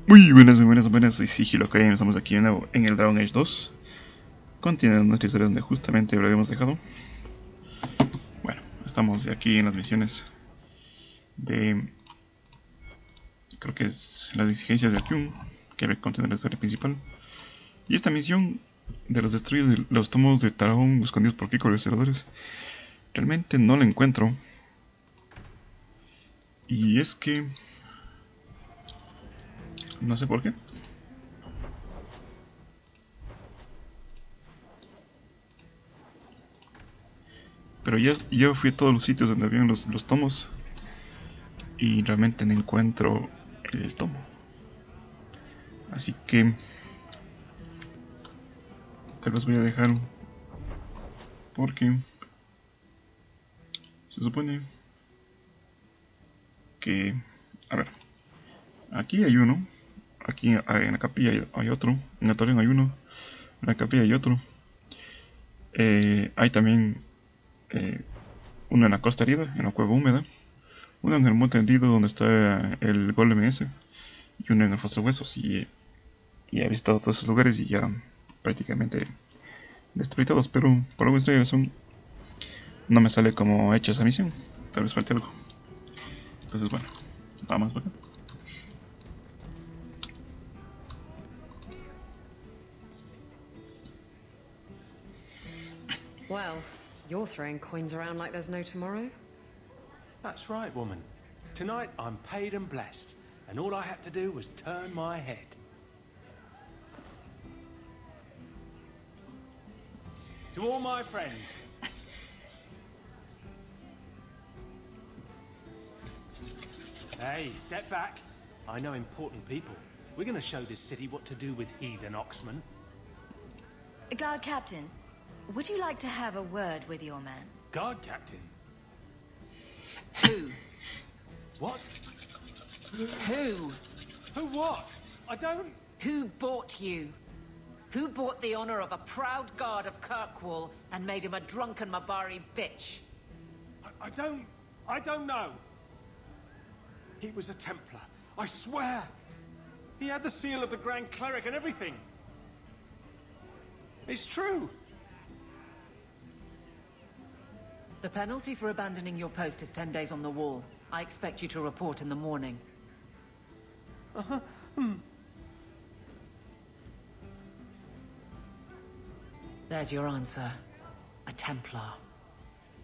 Muy buenas, muy buenas, buenas, soy Sigilo que estamos aquí de nuevo en el Dragon Age 2. Continuando nuestra historia donde justamente lo habíamos dejado. Bueno, estamos aquí en las misiones de... creo que es las exigencias del Kyun, que contiene la historia principal. Y esta misión de los destruidos de los tomos de Tarón escondidos por Kiko y los celadores, realmente no la encuentro. Y es que... no sé por qué. Pero yo fui a todos los sitios donde habían los tomos y realmente no encuentro el tomo. Así que te los voy a dejar porque se supone que... a ver, aquí hay uno, aquí en la capilla hay otro, en el torreón hay uno, en la capilla hay otro. Hay también uno en la costa herida, en la cueva húmeda, uno en el monte hendido donde está el golem ese, y uno en el foso de huesos. Y he visitado todos esos lugares y ya prácticamente destruí todos, pero por alguna extraña razón no me sale como hecha esa misión. Tal vez falte algo. Entonces bueno, vamos para acá. Well, you're throwing coins around like there's no tomorrow. That's right, woman. Tonight I'm paid and blessed, and all I had to do was turn my head. To all my friends. Hey, step back. I know important people. We're gonna show this city what to do with heathen oxmen. Guard Captain, would you like to have a word with your man? Guard captain? Who? What? Who? Who what? I don't... Who bought you? Who bought the honor of a proud guard of Kirkwall and made him a drunken Mabari bitch? I don't know. He was a Templar, I swear. He had the seal of the Grand Cleric and everything. It's true. The penalty for abandoning your post is 10 days on the wall. I expect you to report in the morning. There's your answer. A Templar.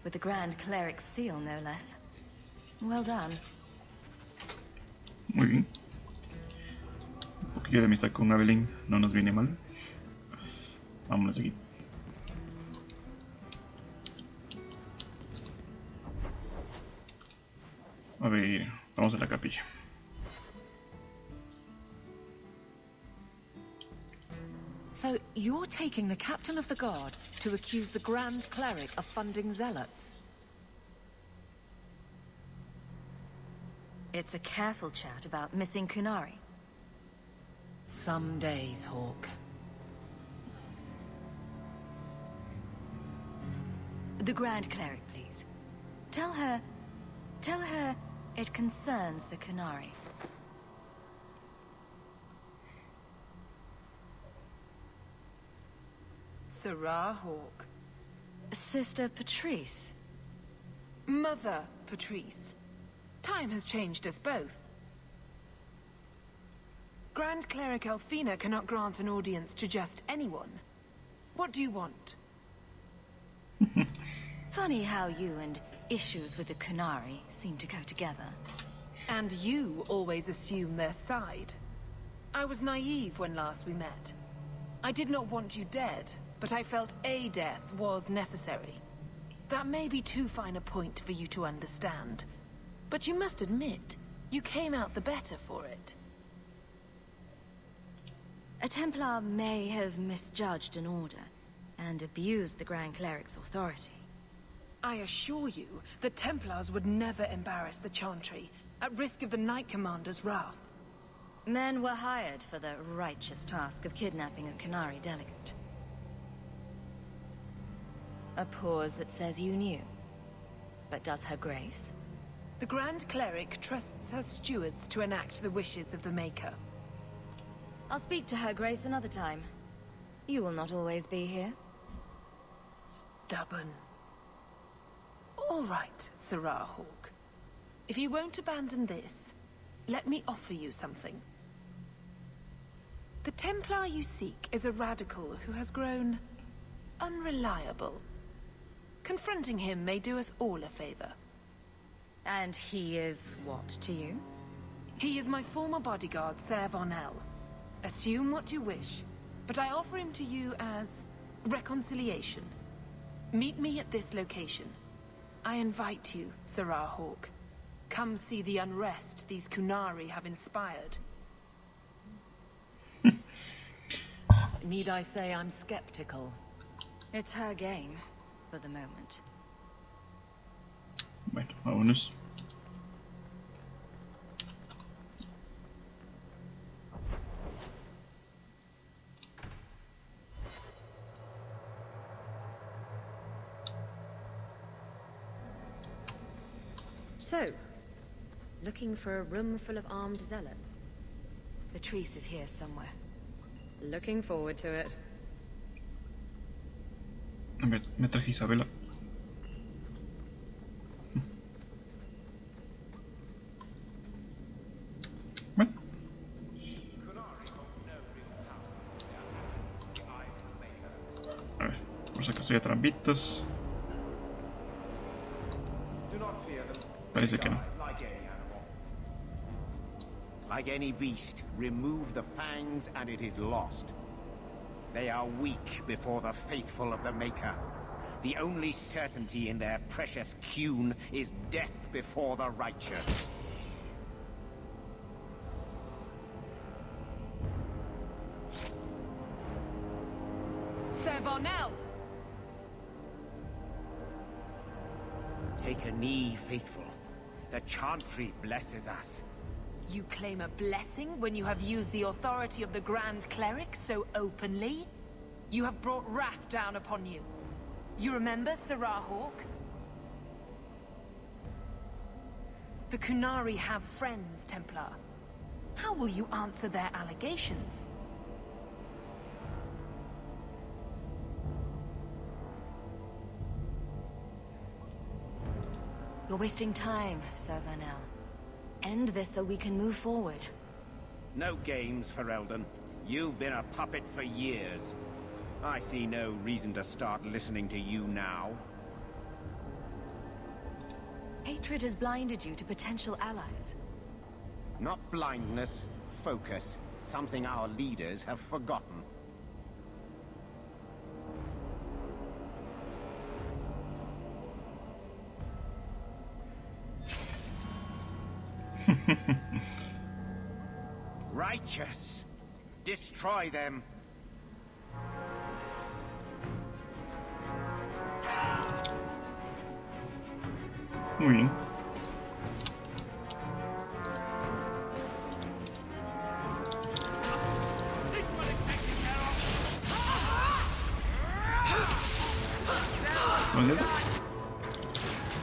With the Grand Cleric's seal, no less. Well done. Muy bien. Un poquillo de amistad con Evelyn no nos viene mal. Vámonos aquí. A ver, vamos a la capilla. So, you're taking the captain of the guard to accuse the Grand Cleric of funding zealots? It's a careful chat about missing Qunaris. Some days, Hawk. The Grand Cleric, please. Tell her it concerns the Qunaris. Sarah Hawk. Sister Patrice. Mother Patrice. Time has changed us both. Grand Cleric Elfina cannot grant an audience to just anyone. What do you want? Funny how you and issues with the Qunaris seem to go together. And you always assume their side. I was naive when last we met. I did not want you dead, but I felt a death was necessary. That may be too fine a point for you to understand. But you must admit, you came out the better for it. A Templar may have misjudged an order and abused the Grand Cleric's authority. I assure you, the Templars would never embarrass the Chantry, at risk of the Knight Commander's wrath. Men were hired for the righteous task of kidnapping a Qunaris delegate. A pause that says you knew. But does her grace? The Grand Cleric trusts her stewards to enact the wishes of the Maker. I'll speak to Her Grace another time. You will not always be here. Stubborn. All right, Sarah Hawk. If you won't abandon this, let me offer you something. The Templar you seek is a radical who has grown unreliable. Confronting him may do us all a favor. And he is what to you? He is my former bodyguard, Ser Vonel. Assume what you wish, but I offer him to you as reconciliation. Meet me at this location. I invite you, Sarah Hawk. Come see the unrest these Qunaris have inspired. Need I say I'm skeptical? It's her game, for the moment. Bueno, vámonos. So, looking for a room full of armed zealots? Patrice is here somewhere. Looking forward to it. Me traje Isabela. Bueno. A ver, por si acaso hay trampitas. Parece que no. Like any beast, remove the fangs and it is lost. They are weak before the faithful of the Maker. The only certainty in their precious Qun is death before the righteous. Ser Vonel! Take a knee, faithful. The chantry blesses us. You claim a blessing when you have used the authority of the Grand Cleric so openly? You have brought wrath down upon you. You remember, Sarah Hawk? The Qunaris have friends, Templar. How will you answer their allegations? You're wasting time, Ser Vonel. End this so we can move forward. No games, Ferelden. You've been a puppet for years. I see no reason to start listening to you now. Hatred has blinded you to potential allies. Not blindness, focus. Something our leaders have forgotten. Righteous! Destroy them! Muy bien. ¿Dónde es?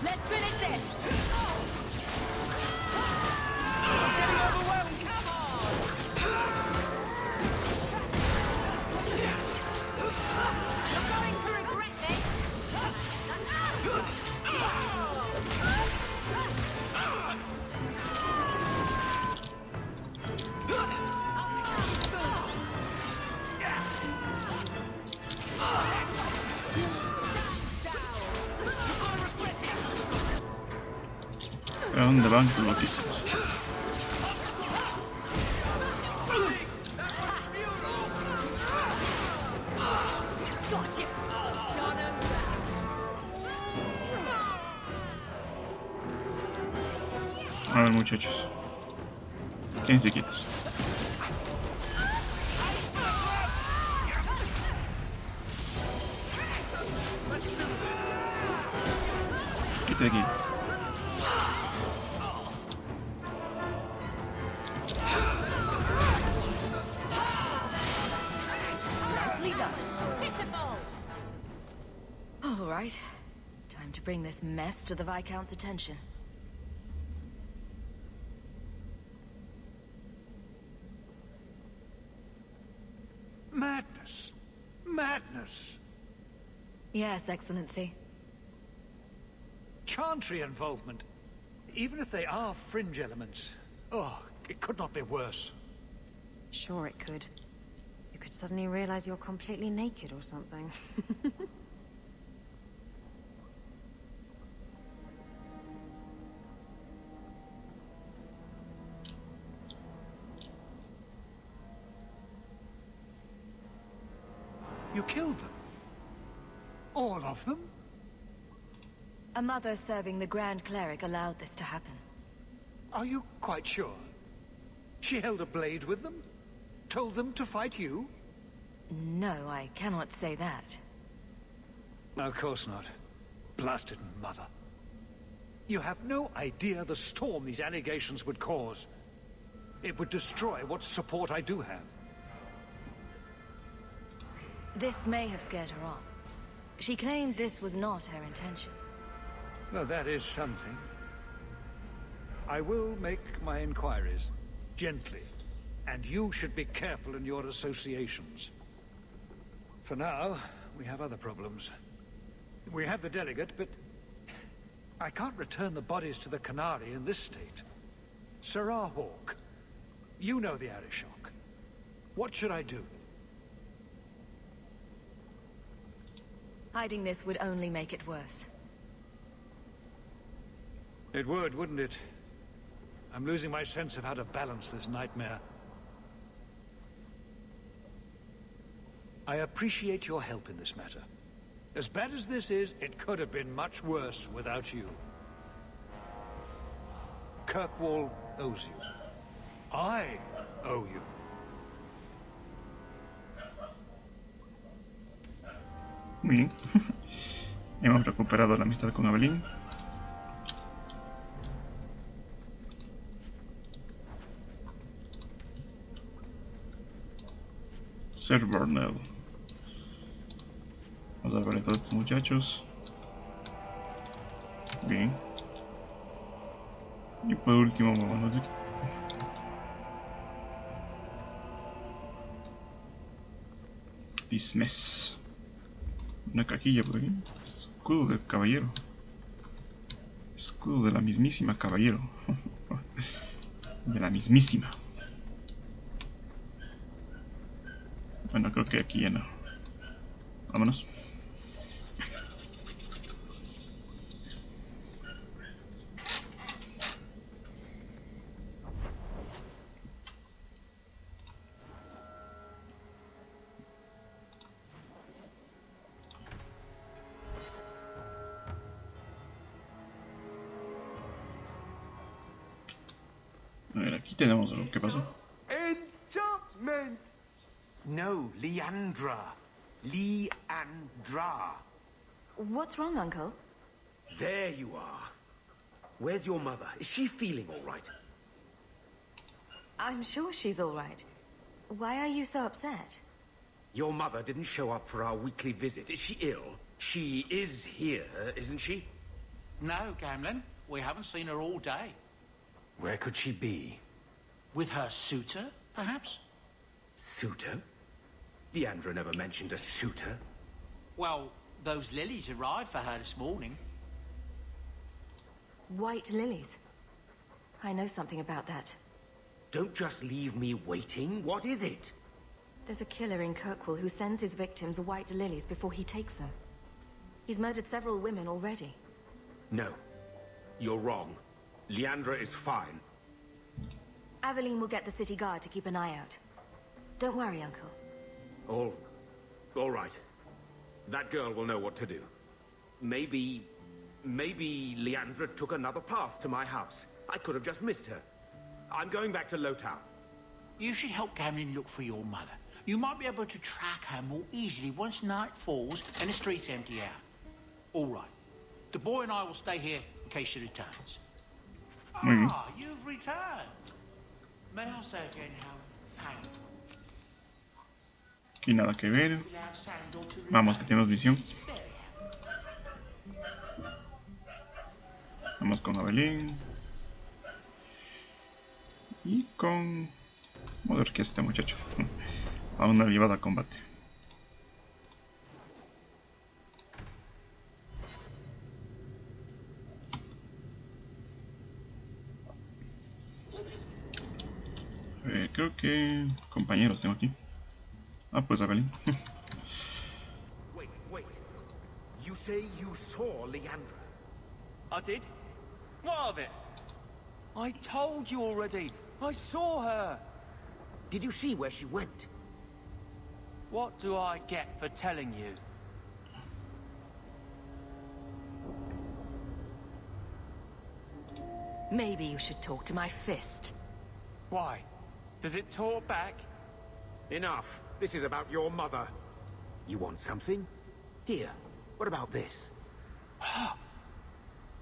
Let's finish this! ¿A dónde van sus noticias? A ver, muchachos, quédense quietos. Quédate aquí. All right. Time to bring this mess to the Viscount's attention. Madness. Madness. Yes, Excellency. Chantry involvement. Even if they are fringe elements. Oh, it could not be worse. Sure it could. You could suddenly realize you're completely naked or something. You killed them? All of them? A mother serving the Grand Cleric allowed this to happen. Are you quite sure? She held a blade with them? Told them to fight you? No, I cannot say that. Of course not. Blasted mother. You have no idea the storm these allegations would cause. It would destroy what support I do have. This may have scared her off. She claimed this was not her intention. Well, that is something. I will make my inquiries. Gently. And you should be careful in your associations. For now, we have other problems. We have the delegate, but I can't return the bodies to the Qunaris in this state. Sarah Hawk, you know the Arishok. What should I do? Hiding this would only make it worse. It would, wouldn't it? I'm losing my sense of how to balance this nightmare. I appreciate your help in this matter. As bad as this is, it could have been much worse without you. Kirkwall owes you. I owe you. Muy bien. Hemos recuperado la amistad con Evelyn. Sir Burnell. Vamos a ver a todos estos muchachos. Bien. Y por último, vámonos de aquí. Dismiss. Una caquilla por aquí. Escudo del caballero. Escudo de la mismísima caballero. De la mismísima. Bueno, creo que aquí ya no. Vámonos. A ver, aquí tenemos algo. ¿Qué pasó? Enchantment! No, Leandra. Leandra. What's wrong, Uncle? There you are. Where's your mother? Is she feeling all right? I'm sure she's all right. Why are you so upset? Your mother didn't show up for our weekly visit. Is she ill? She is here, isn't she? No, Gamlin. We haven't seen her all day. Where could she be? With her suitor, perhaps? Suitor? Leandra never mentioned a suitor. Well, those lilies arrived for her this morning. White lilies. I know something about that. Don't just leave me waiting. What is it? There's a killer in Kirkwall who sends his victims white lilies before he takes them. He's murdered several women already. No. You're wrong. Leandra is fine. Aveline will get the city guard to keep an eye out. Don't worry, Uncle. All right. That girl will know what to do. Maybe Leandra took another path to my house. I could have just missed her. I'm going back to Lowtown. You should help Gamlin look for your mother. You might be able to track her more easily once night falls and the streets empty out. All right. The boy and I will stay here in case she returns. Ah, you've returned. May I say again how thankful. Aquí nada que ver. Vamos, que tenemos visión. Vamos con Evelyn. Y con... Vamos a ver qué es este muchacho. A una llevada a combate. Creo que compañeros tengo aquí. Ah, pues Evelyn. Wait. You say you saw Leandra? I did. What of it? I told you already. I saw her. Did you see where she went? What do I get for telling you? Maybe you should talk to my fist. Why? Does it talk back? Enough. This is about your mother. You want something? Here. What about this?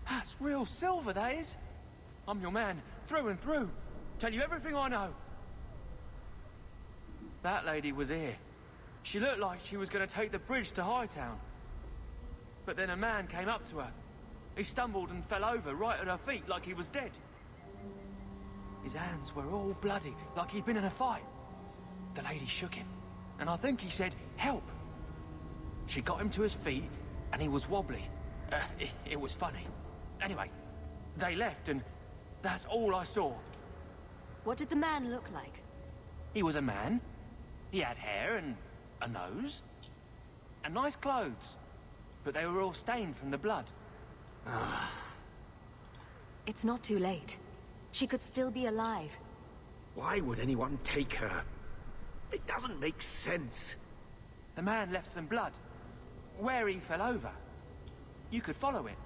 That's real silver, that is. I'm your man, through and through. Tell you everything I know. That lady was here. She looked like she was going to take the bridge to Hightown. But then a man came up to her. He stumbled and fell over right at her feet like he was dead. His hands were all bloody, like he'd been in a fight. The lady shook him, and I think he said, "Help." She got him to his feet, and he was wobbly. It was funny. Anyway, they left, and that's all I saw. What did the man look like? He was a man. He had hair and a nose. And nice clothes. But they were all stained from the blood. It's not too late. She could still be alive. Why would anyone take her? It doesn't make sense. The man left some blood. Where he fell over. You could follow it.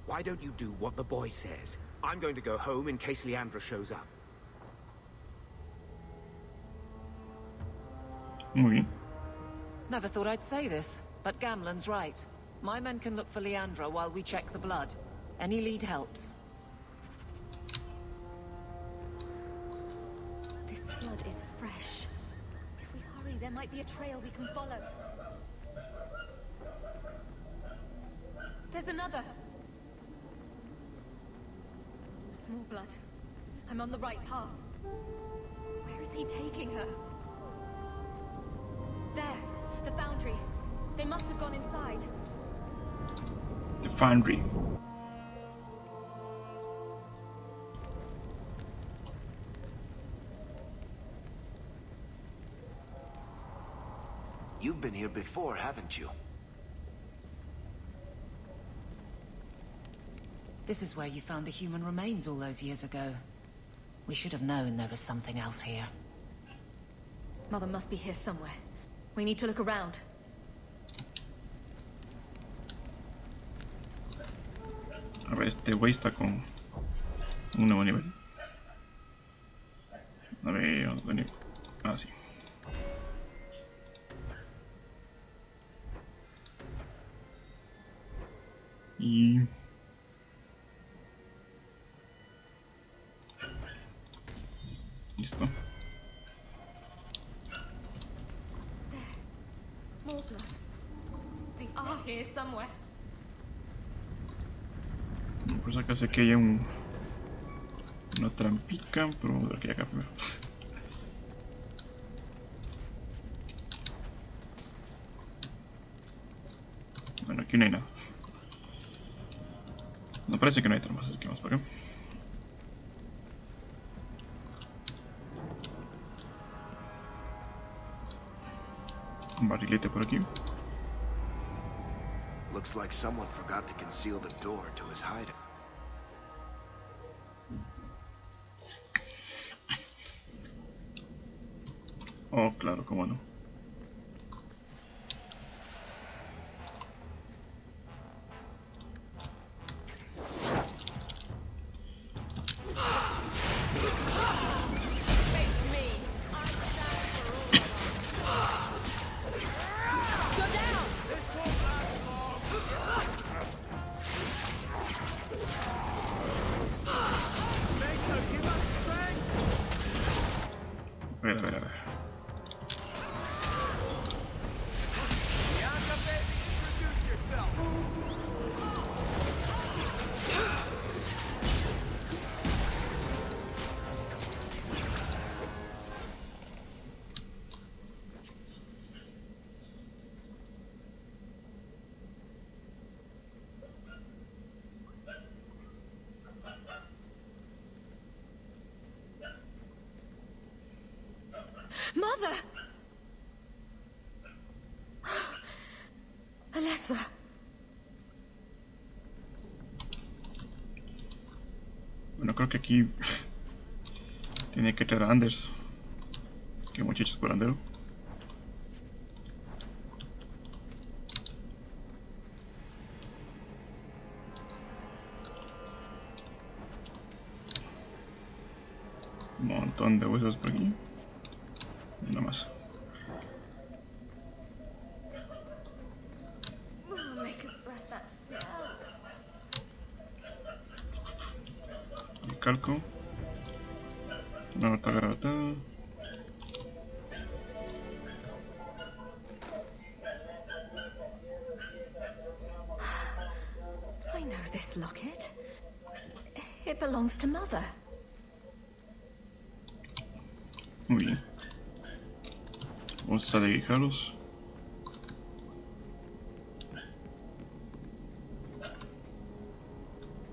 Why don't you do what the boy says? I'm going to go home in case Leandra shows up. Muy bien. Never thought I'd say this, but Gamlen's right. My men can look for Leandra while we check the blood. Any lead helps. This blood is fresh. If we hurry, there might be a trail we can follow. There's another! More blood. I'm on the right path. Where is he taking her? There! The foundry. They must have gone inside. The foundry. You've been here before, haven't you? This is where you found the human remains all those years ago. We should have known there was something else here. Mother must be here somewhere. We need to look around. A ver, este güey está con un nuevo nivel. A ver, vamos a venir. Ah, sí. Y... listo. More blood. They are here somewhere. Pues acá sé que hay una trampica, pero vamos a ver qué hay acá primero. Bueno, aquí no hay nada. No parece que no hay trampas, así que vamos para acá. Un barrilete por aquí. Looks like someone forgot to conceal the door to his hideout. Oh, claro, cómo no. A ver. Mother! Alessa. Bueno, creo que aquí tiene que traer a Anders. Que muchachos curandero. Un montón de huesos por aquí. Nada más. El calco. Una nota grabada. I know this locket. It belongs to Mother. Muy bien. Vamos a dedicarlos.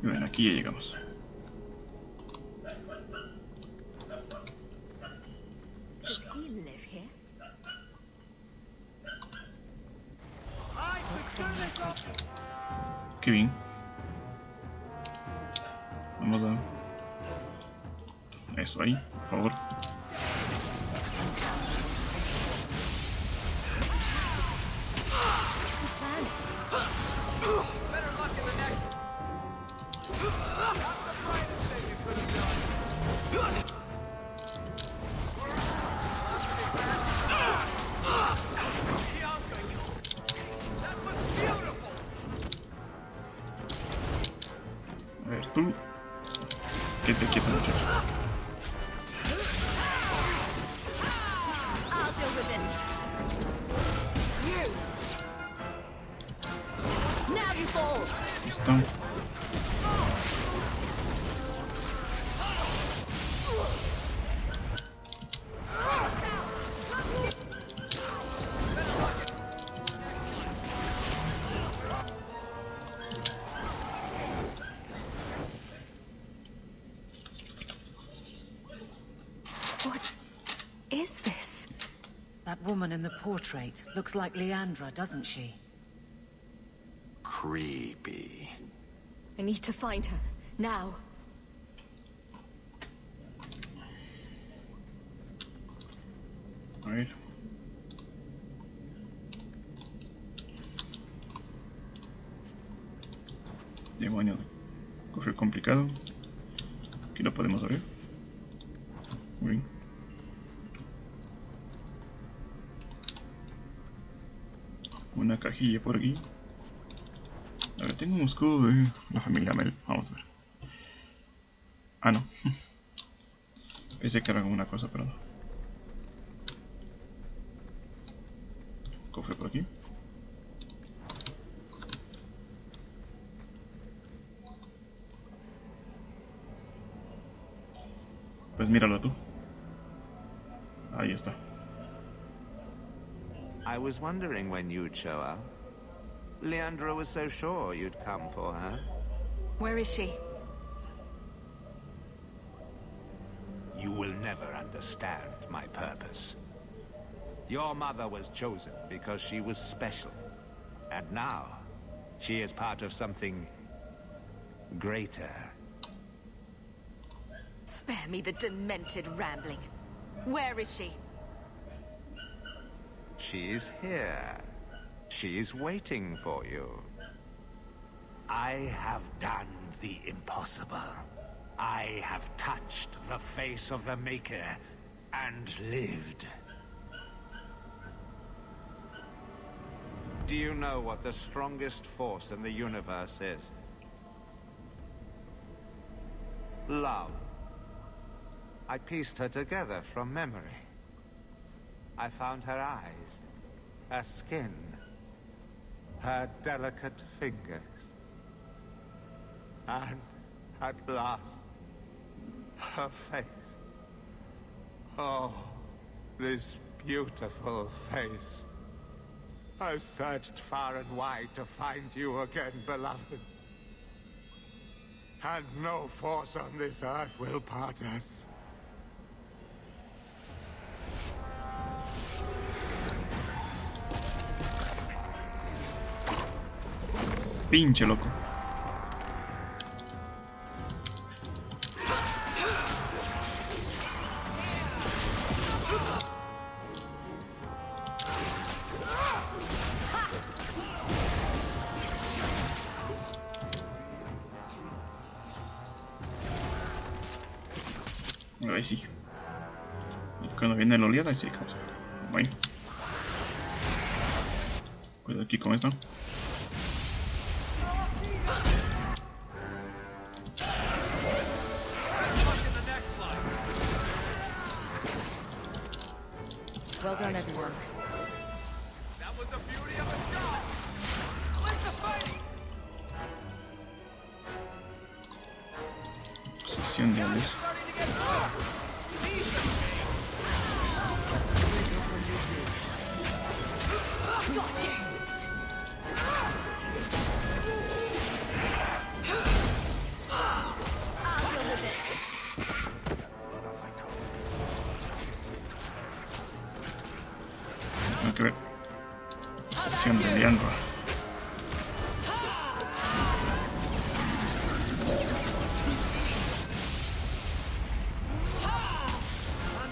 Y bueno, aquí ya llegamos. Does he live here? Qué bien. Vamos a... Eso ahí, por favor. A ver, tú. Que te quieto, muchacho. I'll deal with this. You. Now you fall. Listo. What is this? That woman in the portrait looks like Leandra, doesn't she? Creepy. I need to find her. Now. A ver. Demonio. Cofre complicado. Aquí lo podemos abrir. Muy bien. Una cajilla por aquí. A ver, tengo un escudo de la familia Mel. Vamos a ver. Ah, no. Pensé que era alguna cosa, pero no. Cofre por aquí. Pues míralo tú. Ahí está. I was wondering when you'd show up. Leandra was so sure you'd come for her. Where is she? You will never understand my purpose. Your mother was chosen because she was special. And now, she is part of something greater. Spare me the demented rambling. Where is she? She's here. She's waiting for you. I have done the impossible. I have touched the face of the Maker and lived. Do you know what the strongest force in the universe is? Love. I pieced her together from memory. I found her eyes, her skin, her delicate fingers. And at last, her face. Oh, this beautiful face. I've searched far and wide to find you again, beloved. And no force on this earth will part us. Pinche loco. Ahí sí. Y cuando viene la oleada, ahí sí causa. Bueno. Cuidado aquí con esto. Well done, everyone. That was the beauty of a shot. Let's the fighting. Posición de Alice. Hay que ver. Posición de Leandro.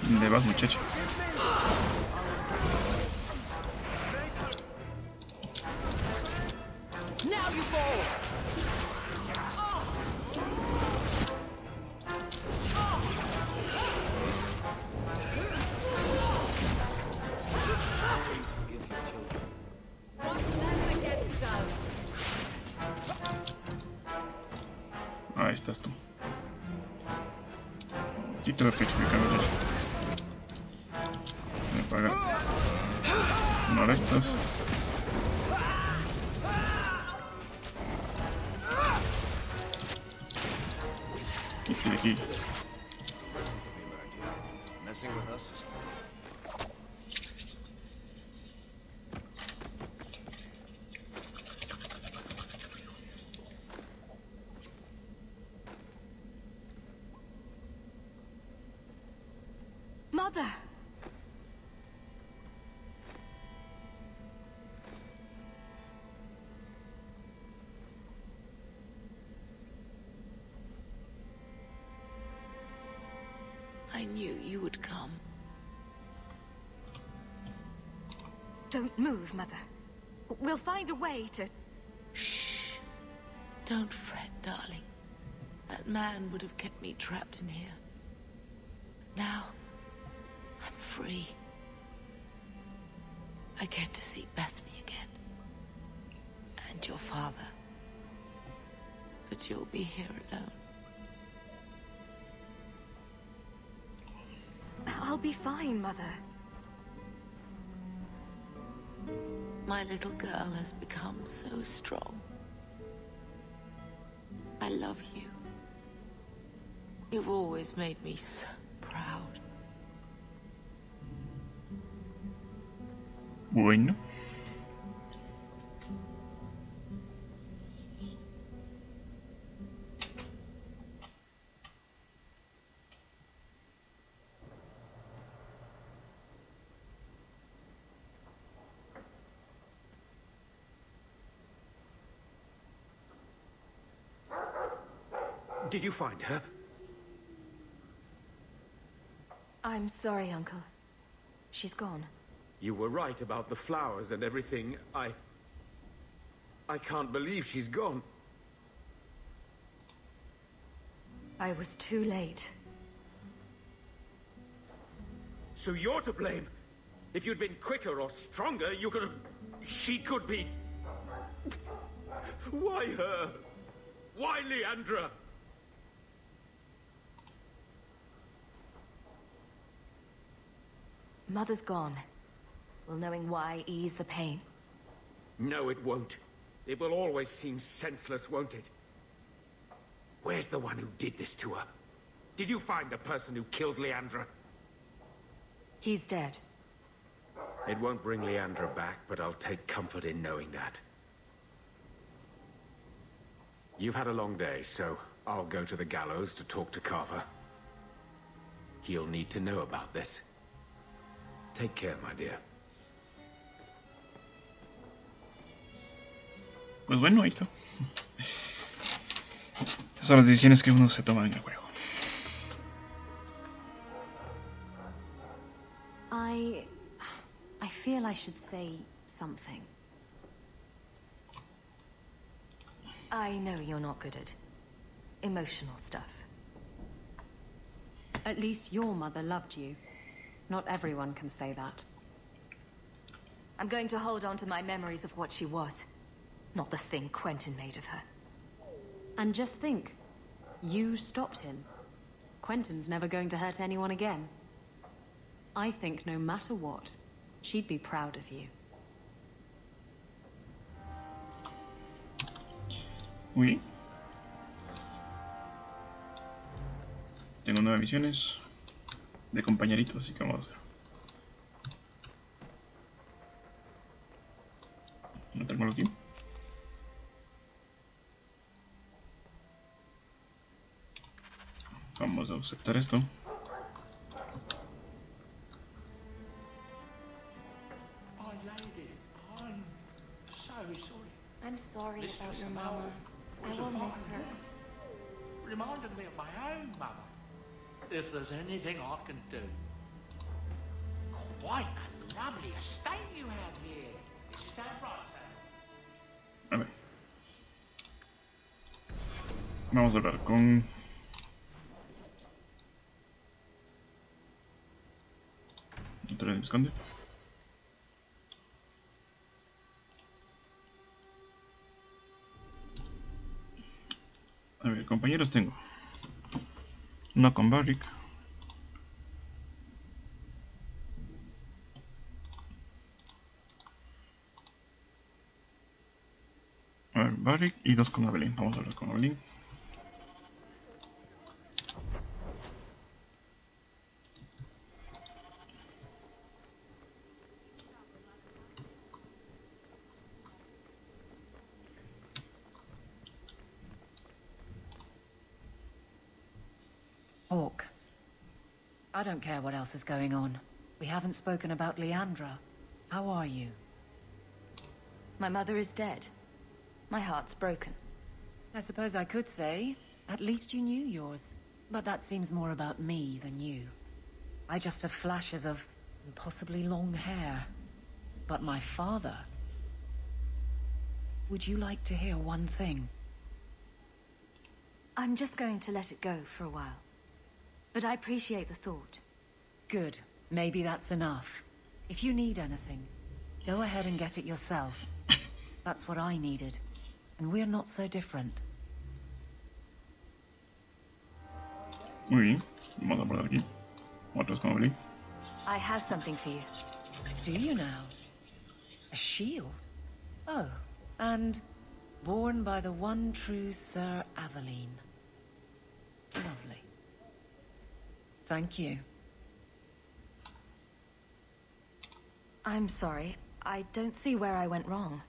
¿Dónde vas, muchacho? Ahí estás tú. Aquí te voy a petrificar, muchacho. Voy a apagar una de estas. Estoy aquí. Mother! I knew you would come. Don't move, Mother. We'll find a way to... Shh. Don't fret, darling. That man would have kept me trapped in here. Now, I'm free. I get to see Bethany again. And your father. But you'll be here alone. I'll be fine, Mother. My little girl has become so strong. I love you. You've always made me so proud. Bueno. Did you find her? I'm sorry, Uncle. She's gone. You were right about the flowers and everything. I can't believe she's gone. I was too late. So you're to blame. If you'd been quicker or stronger, you could have... She could be... Why her? Why Leandra? Mother's gone. Will knowing why ease the pain? No, it won't. It will always seem senseless, won't it? Where's the one who did this to her? Did you find the person who killed Leandra? He's dead. It won't bring Leandra back, but I'll take comfort in knowing that. You've had a long day, so I'll go to the gallows to talk to Carver. He'll need to know about this. Take care, my dear. Pues bueno, ahí está. Esas son las decisiones que uno se toma en el juego. I feel I should say something. I know you're not good at emotional stuff. At least your mother loved you. Not everyone can say that. I'm going to hold on to my memories of what she was, not the thing Quentin made of her. And just think, you stopped him. Quentin's never going to hurt anyone again. I think no matter what, she'd be proud of you. Muy bien. Tengo 9 misiones de compañerito, así que vamos a hacer. Meterlo aquí. Vamos a aceptar esto. Oh, lady, I'm so sorry. I'm sorry This about was your the mama. mother. I Was a will miss fine her. woman. Reminded me of my own mother. If there's anything I can do. Quite a lovely estate you have here. Is that right, sir? A ver. Vamos a hablar con... Otra vez esconde. A ver, compañeros tengo. No con Barrick. A ver, Barrick y 2 con Evelyn. Vamos a hablar con Evelyn. Hawk. I don't care what else is going on. We haven't spoken about Leandra. How are you? My mother is dead. My heart's broken. I suppose I could say, at least you knew yours. But that seems more about me than you. I just have flashes of impossibly long hair. But my father... Would you like to hear one thing? I'm just going to let it go for a while. But I appreciate the thought. Good. Maybe that's enough. If you need anything, go ahead and get it yourself. That's what I needed. And we're not so different. Muy bien. Vamos a poner aquí. Otros con Evelyn. I have something for you. Do you now? A shield? Oh, and born by the one true Sir Aveline. Lovely. Thank you. I'm sorry. I don't see where I went wrong.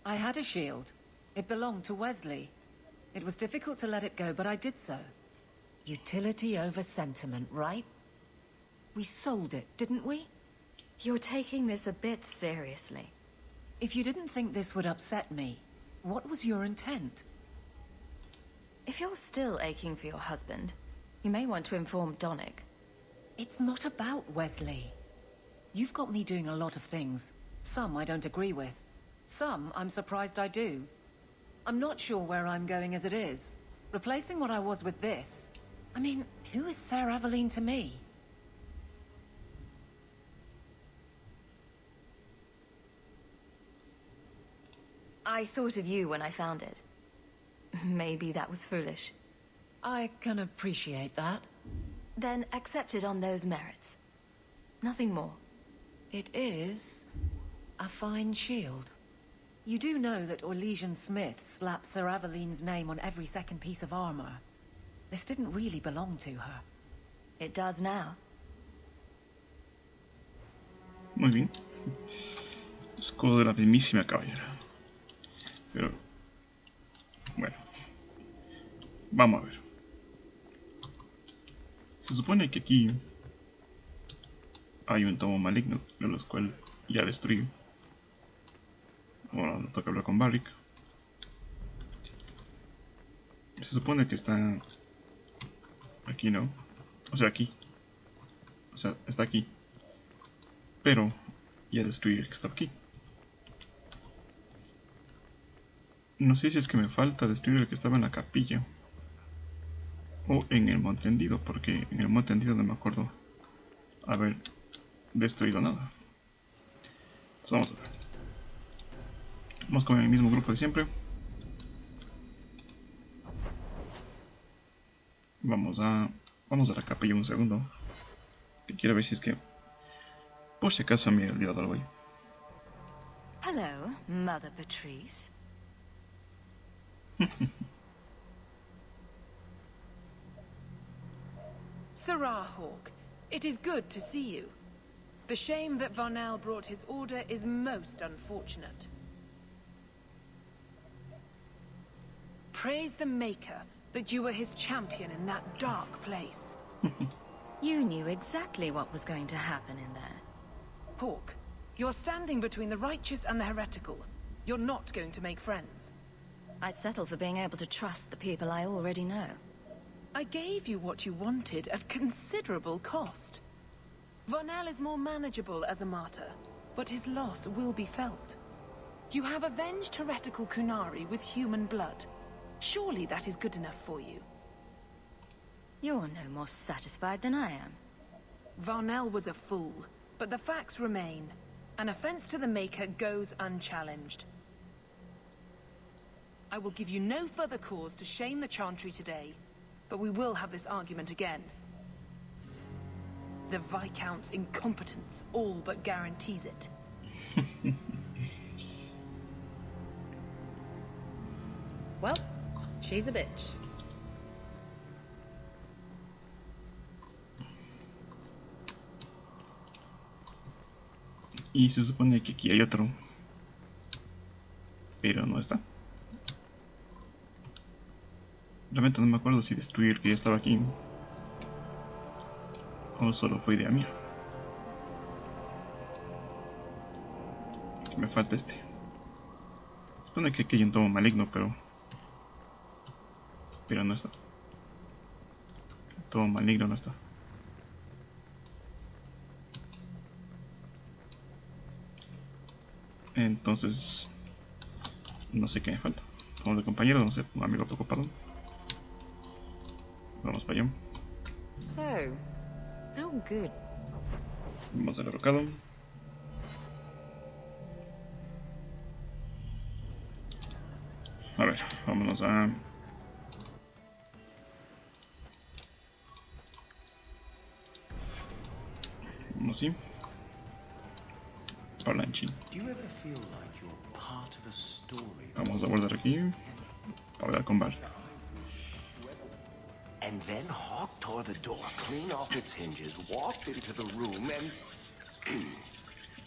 I had a shield. It belonged to Wesley. It was difficult to let it go, but I did so. Utility over sentiment, right? We sold it, didn't we? You're taking this a bit seriously. If you didn't think this would upset me, what was your intent? If you're still aching for your husband, you may want to inform Donick. It's not about Wesley. You've got me doing a lot of things. Some I don't agree with. Some I'm surprised I do. I'm not sure where I'm going as it is. Replacing what I was with this... I mean, who is Sir Aveline to me? I thought of you when I found it. Maybe that was foolish. I can appreciate that. Then accept it on those merits. Nothing more. It is a fine shield. You do know that Orlesian Smith slapped Sir Aveline's name on every second piece of armor. This didn't really belong to her. It does now. Muy bien. Escudo de la mismísima caballera. Pero... bueno. Vamos a ver. Se supone que aquí hay un tomo maligno, de los cuales ya destruí. Bueno, nos toca hablar con Barrick. Se supone que está aquí, ¿no? O sea, aquí. O sea, está aquí. Pero ya destruí el que está aquí. No sé si es que me falta destruir el que estaba en la capilla. O en el monte hendido, porque en el monte hendido no me acuerdo haber destruido nada. Entonces vamos a ver. Vamos con el mismo grupo de siempre. Vamos a la capilla un segundo. Que quiero ver si es que por si acaso me he olvidado algo ahí. Hello, Mother Patrice. Sarah Hawke, it is good to see you. The shame that Varnell brought his order is most unfortunate. Praise the Maker that you were his champion in that dark place. You knew exactly what was going to happen in there. Hawke, you're standing between the righteous and the heretical. You're not going to make friends. I'd settle for being able to trust the people I already know. I gave you what you wanted at considerable cost. Varnell is more manageable as a martyr, but his loss will be felt. You have avenged heretical Qunaris with human blood. Surely that is good enough for you. You're no more satisfied than I am. Varnell was a fool, but the facts remain. An offense to the Maker goes unchallenged. I will give you no further cause to shame the Chantry today, but we will have this argument again. The Viscount's incompetence all but guarantees it. Well, she's a bitch. Y se supone que aquí hay otro. Pero no está. Realmente no me acuerdo si destruí el que ya estaba aquí. O solo fue idea mía. Me falta este. Se supone que aquí hay un tomo maligno, pero no está. El tomo maligno no está. Entonces no sé qué me falta. Vamos de compañero, no sé, un amigo preocupado. Vamos para allá. So, how good? Vamos al arrocado. A ver, vámonos a... Vamos así. Parlanchín. Vamos a guardar aquí. Para hablar con Bar. And then Hawk tore the door clean off its hinges, walked into the room, and...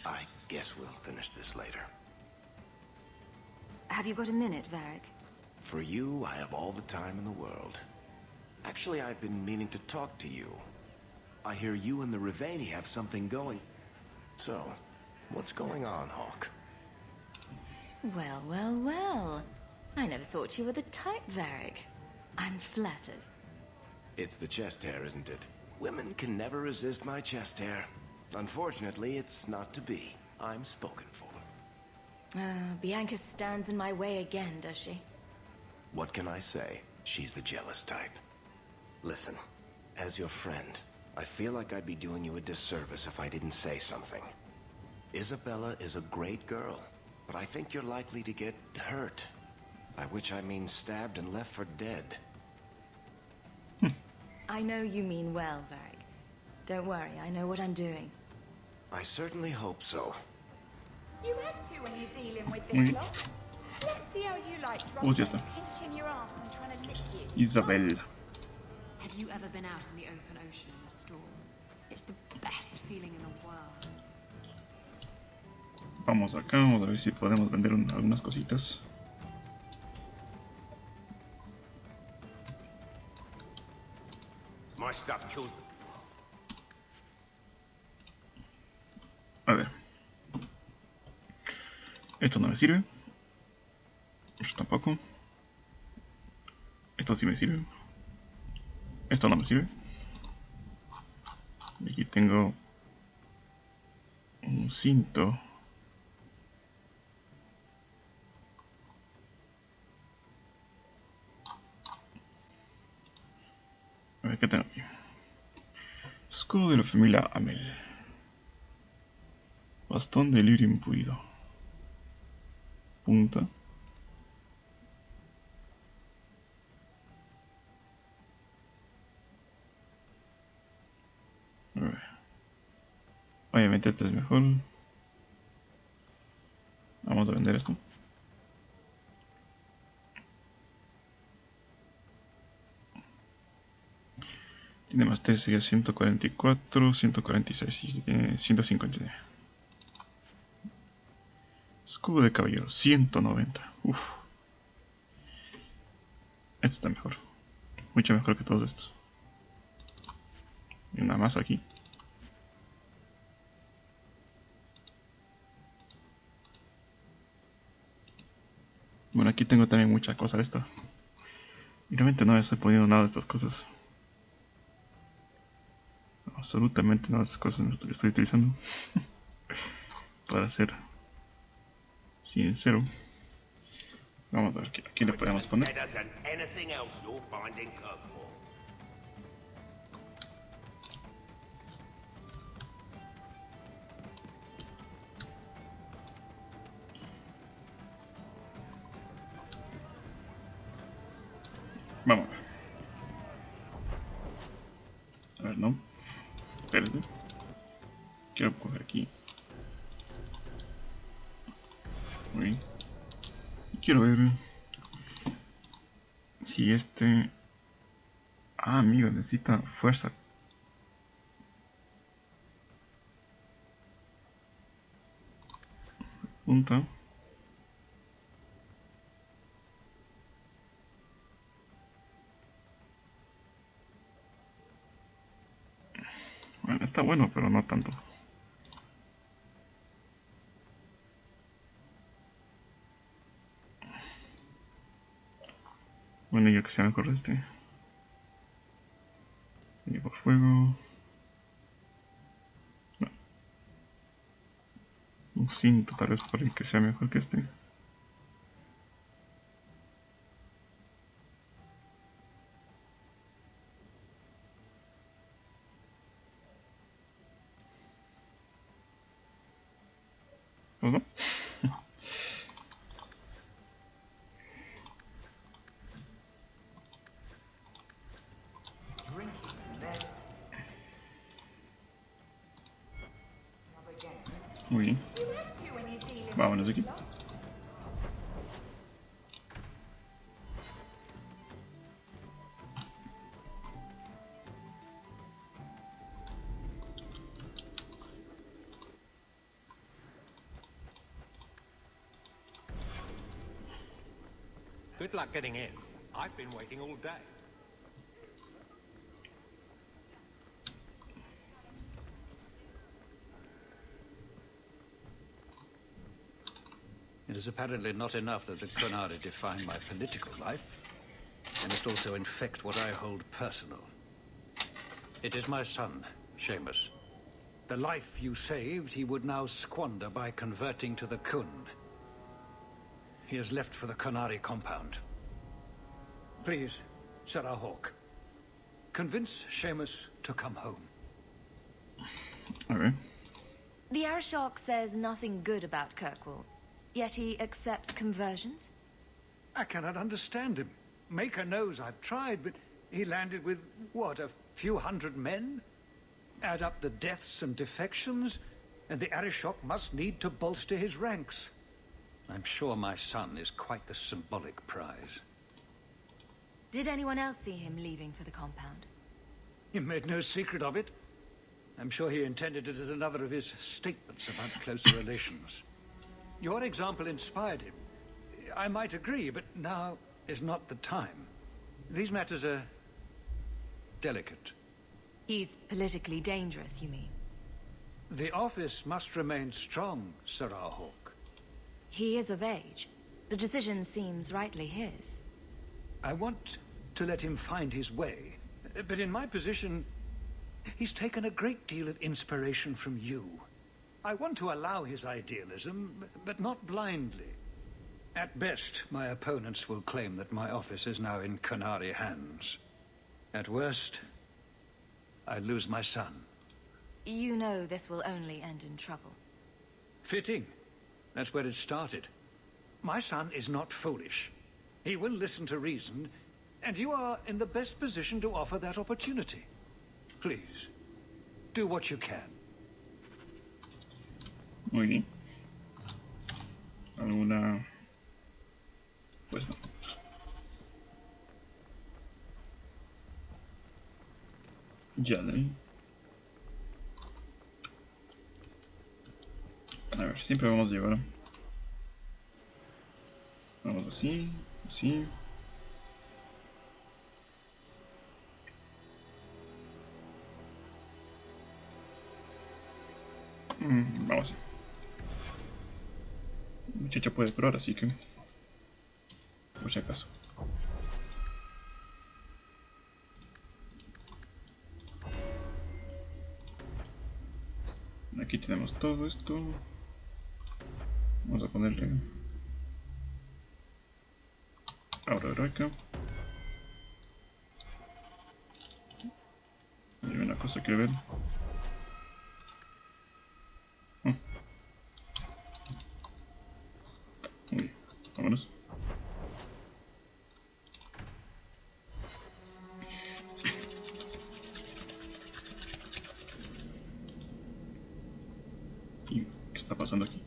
I guess we'll finish this later. Have you got a minute, Varric? For you, I have all the time in the world. Actually, I've been meaning to talk to you. I hear you and the Riveni have something going. So, what's going on, Hawk? Well, well, well. I never thought you were the type, Varric. I'm flattered. It's the chest hair, isn't it? Women can never resist my chest hair. Unfortunately, it's not to be. I'm spoken for. Bianca stands in my way again, does she? What can I say? She's the jealous type. Listen, as your friend, I feel like I'd be doing you a disservice if I didn't say something. Isabella is a great girl, but I think you're likely to get hurt. By which I mean stabbed and left for dead. I know you mean well, Varric. Don't worry, I know what I'm doing. I certainly hope so. You have to when you're dealing with this lot. Let's see how you like dropping pinching your ass and trying to lick you. Isabel. Have you ever been out in the open ocean in a storm? It's the best feeling in the world. Vamos acá, vamos a ver si podemos vender algunas cositas. My stuff kills them. A ver. Esto no me sirve. Esto tampoco. Esto Esto sí me sirve. Esto no me sirve. Y aquí tengo un cinto. A ver qué tengo aquí. Escudo de la familia Amel. Bastón de lirio impuido. Punta. A ver. Obviamente este es mejor. Vamos a vender esto. Tiene más 3, sería 144, 146 y tiene 159. Escudo de caballero, 190. Uff. Este está mejor. Mucho mejor que todos estos. Y nada más aquí. Bueno, aquí tengo también mucha cosa de esta. Y realmente no estoy poniendo nada de estas cosas. Absolutamente nada de estas cosas estoy utilizando. Para ser sincero. Vamos a ver aquí le podemos poner. Vamos a ver. A ver, no. Espérate. Quiero coger aquí. Muy bien. Y quiero ver si este... Ah, amigo, necesita fuerza. Punta. Bueno, está bueno, pero no tanto. Bueno, yo que sea mejor este. Y por fuego. No. Un cinto tal vez para que sea mejor que este. ¿O no? Muy bien. Vámonos de aquí. Good luck getting in. I've been waiting all day. It is apparently not enough that the Qunaris define my political life. They must also infect what I hold personal. It is my son, Seamus. The life you saved, he would now squander by converting to the Kun. He has left for the Qunaris compound. Please, Sarah Hawk, convince Seamus to come home. Okay. The Arishok says nothing good about Kirkwall, yet he accepts conversions? I cannot understand him. Maker knows I've tried, but he landed with, what, a few hundred men? Add up the deaths and defections, and the Arishok must need to bolster his ranks. I'm sure my son is quite the symbolic prize. Did anyone else see him leaving for the compound? He made no secret of it. I'm sure he intended it as another of his statements about closer relations. Your example inspired him. I might agree, but now is not the time. These matters are delicate. He's politically dangerous, you mean? The office must remain strong, Sarah Hawk. He is of age. The decision seems rightly his. I want to let him find his way. But in my position, he's taken a great deal of inspiration from you. I want to allow his idealism, but not blindly. At best, my opponents will claim that my office is now in Qunaris hands. At worst, I lose my son. You know this will only end in trouble. Fitting. That's where it started. My son is not foolish. He will listen to reason, and you are in the best position to offer that opportunity. Please, do what you can. Muy bien. ¿Alguna...? Pues no. Ya de ahí. A ver, siempre vamos a llevar. Vamos así, así. Vamos así. El muchacho puede curar, así que... por si acaso. Aquí tenemos todo esto. Vamos a ponerle aura heroica. Hay una cosa que ver. Muy bien, vámonos. ¿Y qué está pasando aquí?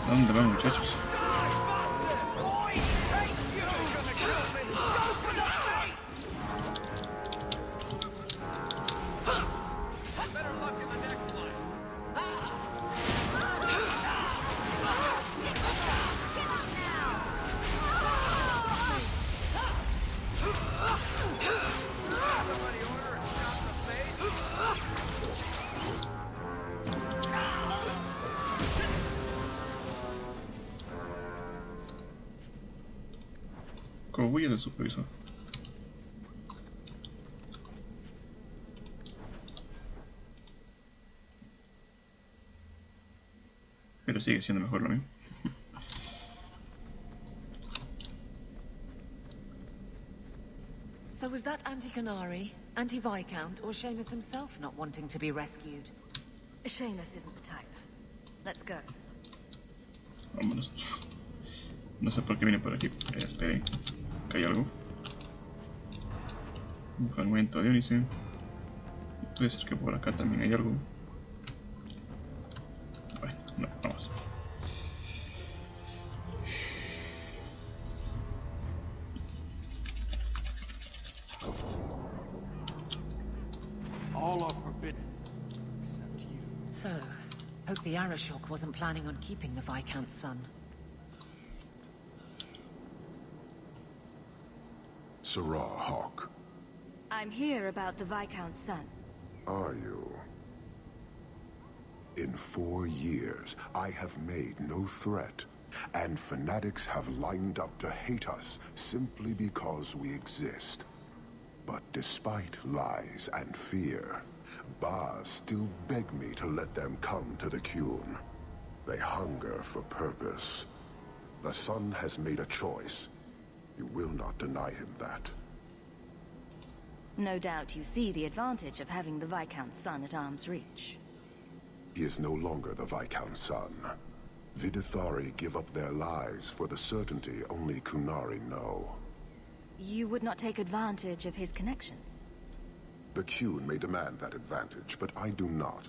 ¿Dónde van, muchachos? Voy a del supervisor. Pero sigue siendo mejor lo mío. So was that anti-Qunaris, anti-Viscount, or Seamus himself not wanting to be rescued? Seamus isn't the type. Let's go. Vámonos. No sé por qué viene por aquí. Espere. Acá hay algo. Un fragmento de Diónice. Entonces es que por acá también hay algo. Bueno, no, vamos. All are forbidden, except you. So, hope the Arashok wasn't planning on keeping the Viscount's son. Sarah Hawk. I'm here about the Viscount's son. Are you? In 4 years, I have made no threat, and fanatics have lined up to hate us simply because we exist. But despite lies and fear, Baz still beg me to let them come to the Qun. They hunger for purpose. The son has made a choice. You will not deny him that. No doubt you see the advantage of having the Viscount's son at arm's reach. He is no longer the Viscount's son. Vidithari give up their lives for the certainty only Qunari know. You would not take advantage of his connections? The Qun may demand that advantage, but I do not.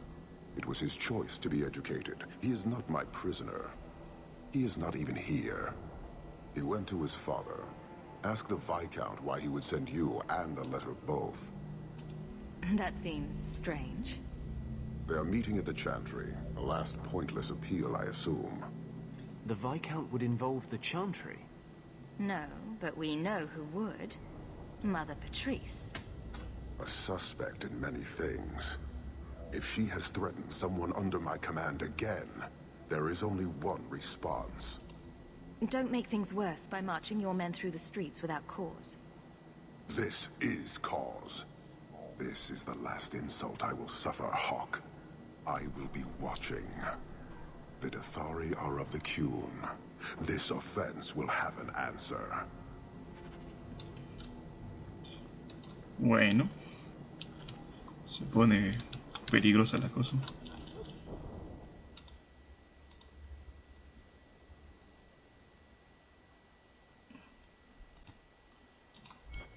It was his choice to be educated. He is not my prisoner. He is not even here. He went to his father. Ask the Viscount why he would send you and a letter both. That seems strange. They are meeting at the Chantry. A last pointless appeal, I assume. The Viscount would involve the Chantry? No, but we know who would. Mother Patrice. A suspect in many things. If she has threatened someone under my command again, there is only one response. Don't make things worse by marching your men through the streets without cause. This is cause. This is the last insult I will suffer, Hawk. I will be watching. The Dathari are of the Qun. This offense will have an answer. Bueno. Se pone peligrosa la cosa.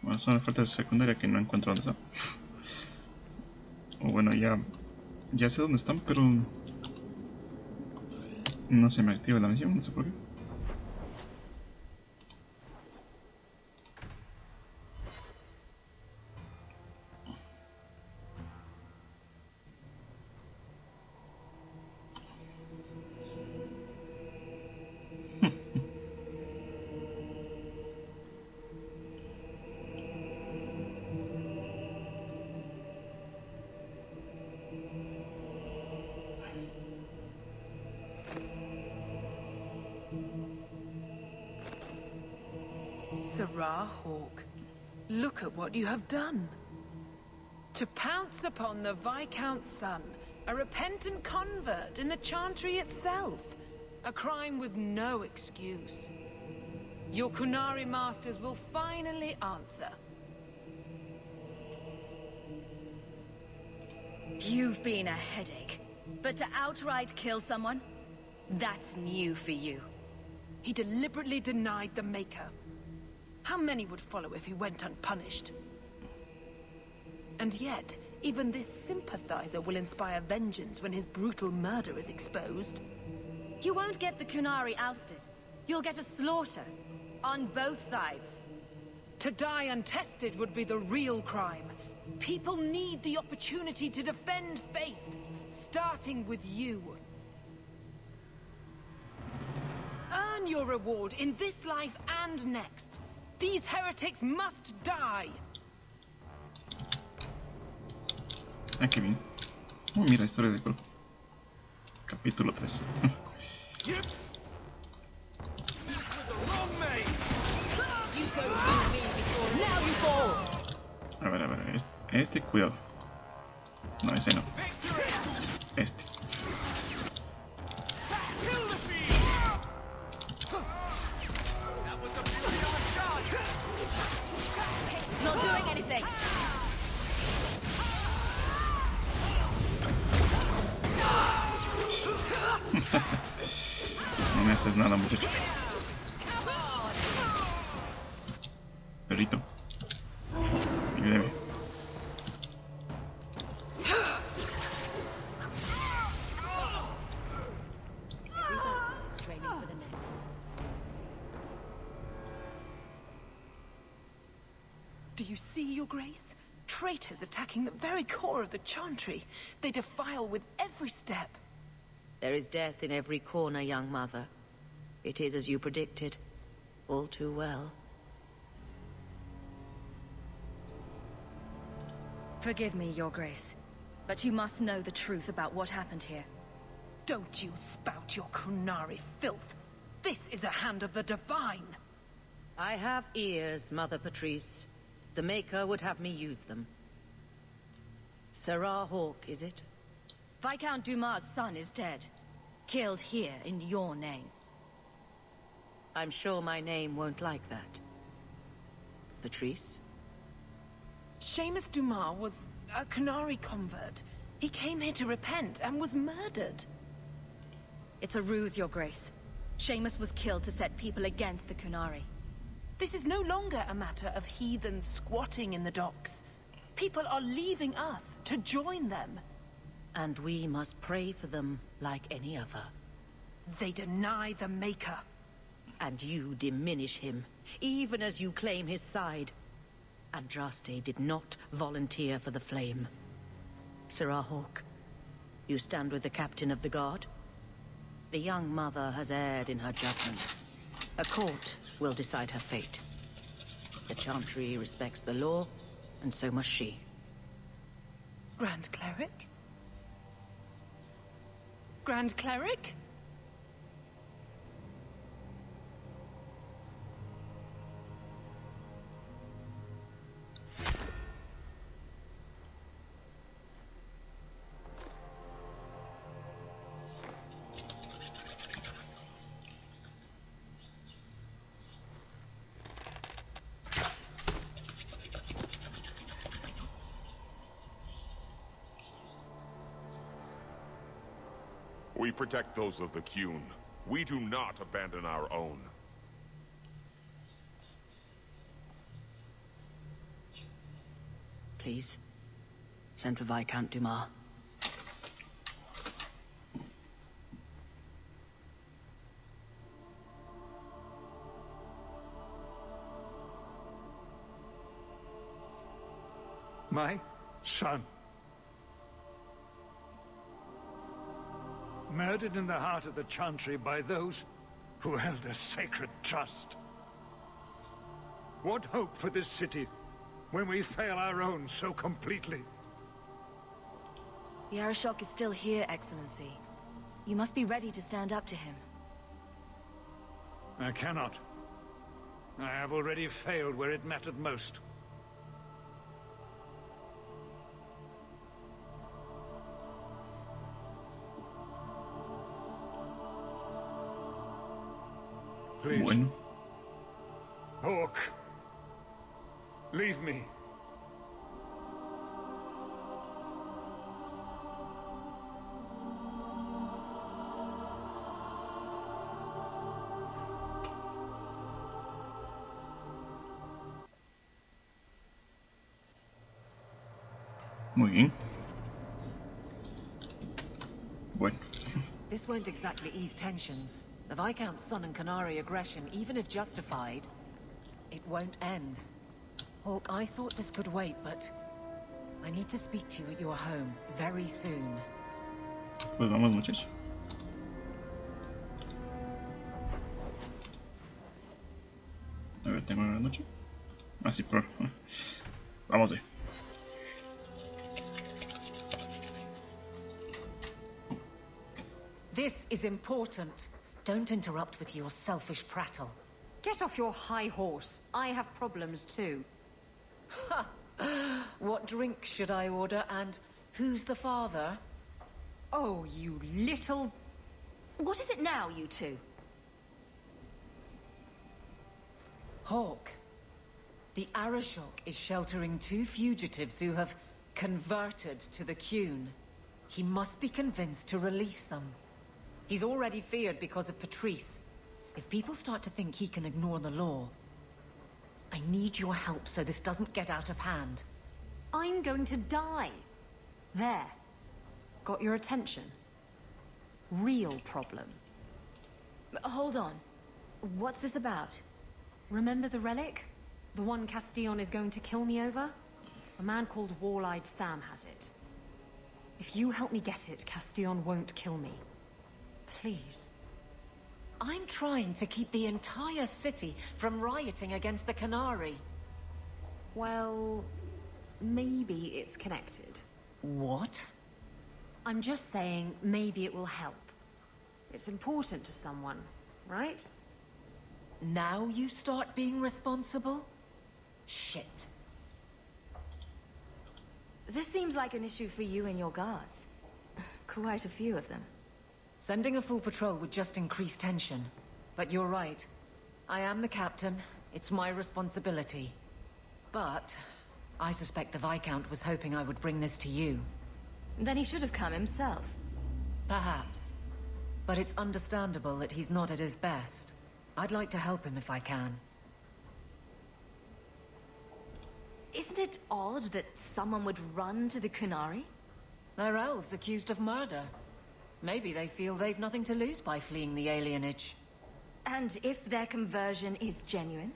Bueno, son las faltas de secundaria que no encuentro dónde están. O bueno, ya sé dónde están, pero no se me activa la misión, no sé por qué. Sirrah Hawk, look at what you have done. To pounce upon the Viscount's son, a repentant convert in the Chantry itself, a crime with no excuse. Your Qunari masters will finally answer. You've been a headache, but to outright kill someone? That's new for you. He deliberately denied the Maker. How many would follow if he went unpunished? And yet, even this sympathizer will inspire vengeance when his brutal murder is exposed. You won't get the Qunari ousted. You'll get a slaughter. On both sides. To die untested would be the real crime. People need the opportunity to defend faith, starting with you. Earn your reward in this life and next. These heretics must die. Ah, qué bien. Oh, mira, historia de Juego. Capítulo 3. A ver, este, cuidado. No, ese no. Este. Not doing anything. No me haces nada, muchacho. Perrito. Ayúdame. Do you see, Your Grace? Traitors attacking the very core of the Chantry. They defile with every step. There is death in every corner, young mother. It is as you predicted. All too well. Forgive me, Your Grace, but you must know the truth about what happened here. Don't you spout your Qunari filth. This is a hand of the Divine. I have ears, Mother Patrice. The Maker would have me use them. Sirrah Hawk, is it? Viscount Dumas' son is dead. Killed here in your name. I'm sure my name won't like that. Patrice? Seamus Dumas was a Qunari convert. He came here to repent and was murdered. It's a ruse, Your Grace. Seamus was killed to set people against the Qunari. This is no longer a matter of heathens squatting in the docks. People are leaving us to join them. And we must pray for them like any other. They deny the Maker. And you diminish him, even as you claim his side. Andraste did not volunteer for the flame. Sirrah Hawk, you stand with the captain of the guard? The young mother has erred in her judgment. A court will decide her fate. The Chantry respects the law, and so must she. Grand Cleric? Grand Cleric? We protect those of the Qun. We do not abandon our own. Please, send for Viscount Dumas. My son. Murdered in the heart of the Chantry by those who held a sacred trust. What hope for this city when we fail our own so completely? The Arashok is still here, Excellency. You must be ready to stand up to him. I cannot. I have already failed where it mattered most. Please. Bueno. Hawk. Leave me. Muy bien. Bueno. This won't exactly ease tensions. The Viscount's son and Qunari aggression, even if justified, it won't end. Hawk, I thought this could wait, but I need to speak to you at your home very soon. Pues vamos, muchachos. A ver, tengo una noche. Ah, sí, pero vamos ahí. This is important. Don't interrupt with your selfish prattle. Get off your high horse. I have problems too. Ha! What drink should I order, and who's the father? Oh, you little... What is it now, you two? Hawk. The Arashok is sheltering two fugitives who have converted to the Qun. He must be convinced to release them. He's already feared because of Patrice. If people start to think he can ignore the law, I need your help so this doesn't get out of hand. I'm going to die. There. Got your attention? Real problem. Hold on. What's this about? Remember the relic? The one Castillon is going to kill me over? A man called Wall-Eyed Sam has it. If you help me get it, Castillon won't kill me. Please. I'm trying to keep the entire city from rioting against the Qunari. Well, maybe it's connected. What? I'm just saying maybe it will help. It's important to someone, right? Now you start being responsible? Shit. This seems like an issue for you and your guards. Quite a few of them. Sending a full patrol would just increase tension. But you're right. I am the captain. It's my responsibility. But I suspect the Viscount was hoping I would bring this to you. Then he should have come himself. Perhaps. But it's understandable that he's not at his best. I'd like to help him if I can. Isn't it odd that someone would run to the Qunaris? They're elves accused of murder. Maybe they feel they've nothing to lose by fleeing the alienage. And if their conversion is genuine?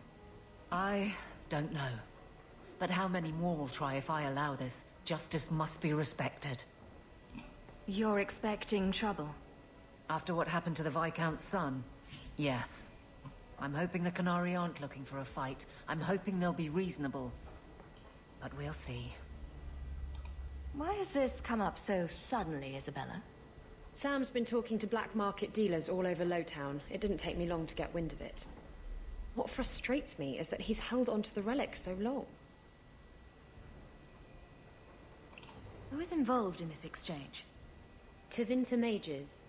I don't know. But how many more will try if I allow this? Justice must be respected. You're expecting trouble? After what happened to the Viscount's son, yes. I'm hoping the Qunari aren't looking for a fight. I'm hoping they'll be reasonable. But we'll see. Why has this come up so suddenly, Isabella? Sam's been talking to black market dealers all over Lowtown. It didn't take me long to get wind of it. What frustrates me is that he's held onto the relic so long. Who is involved in this exchange? Tevinter mages.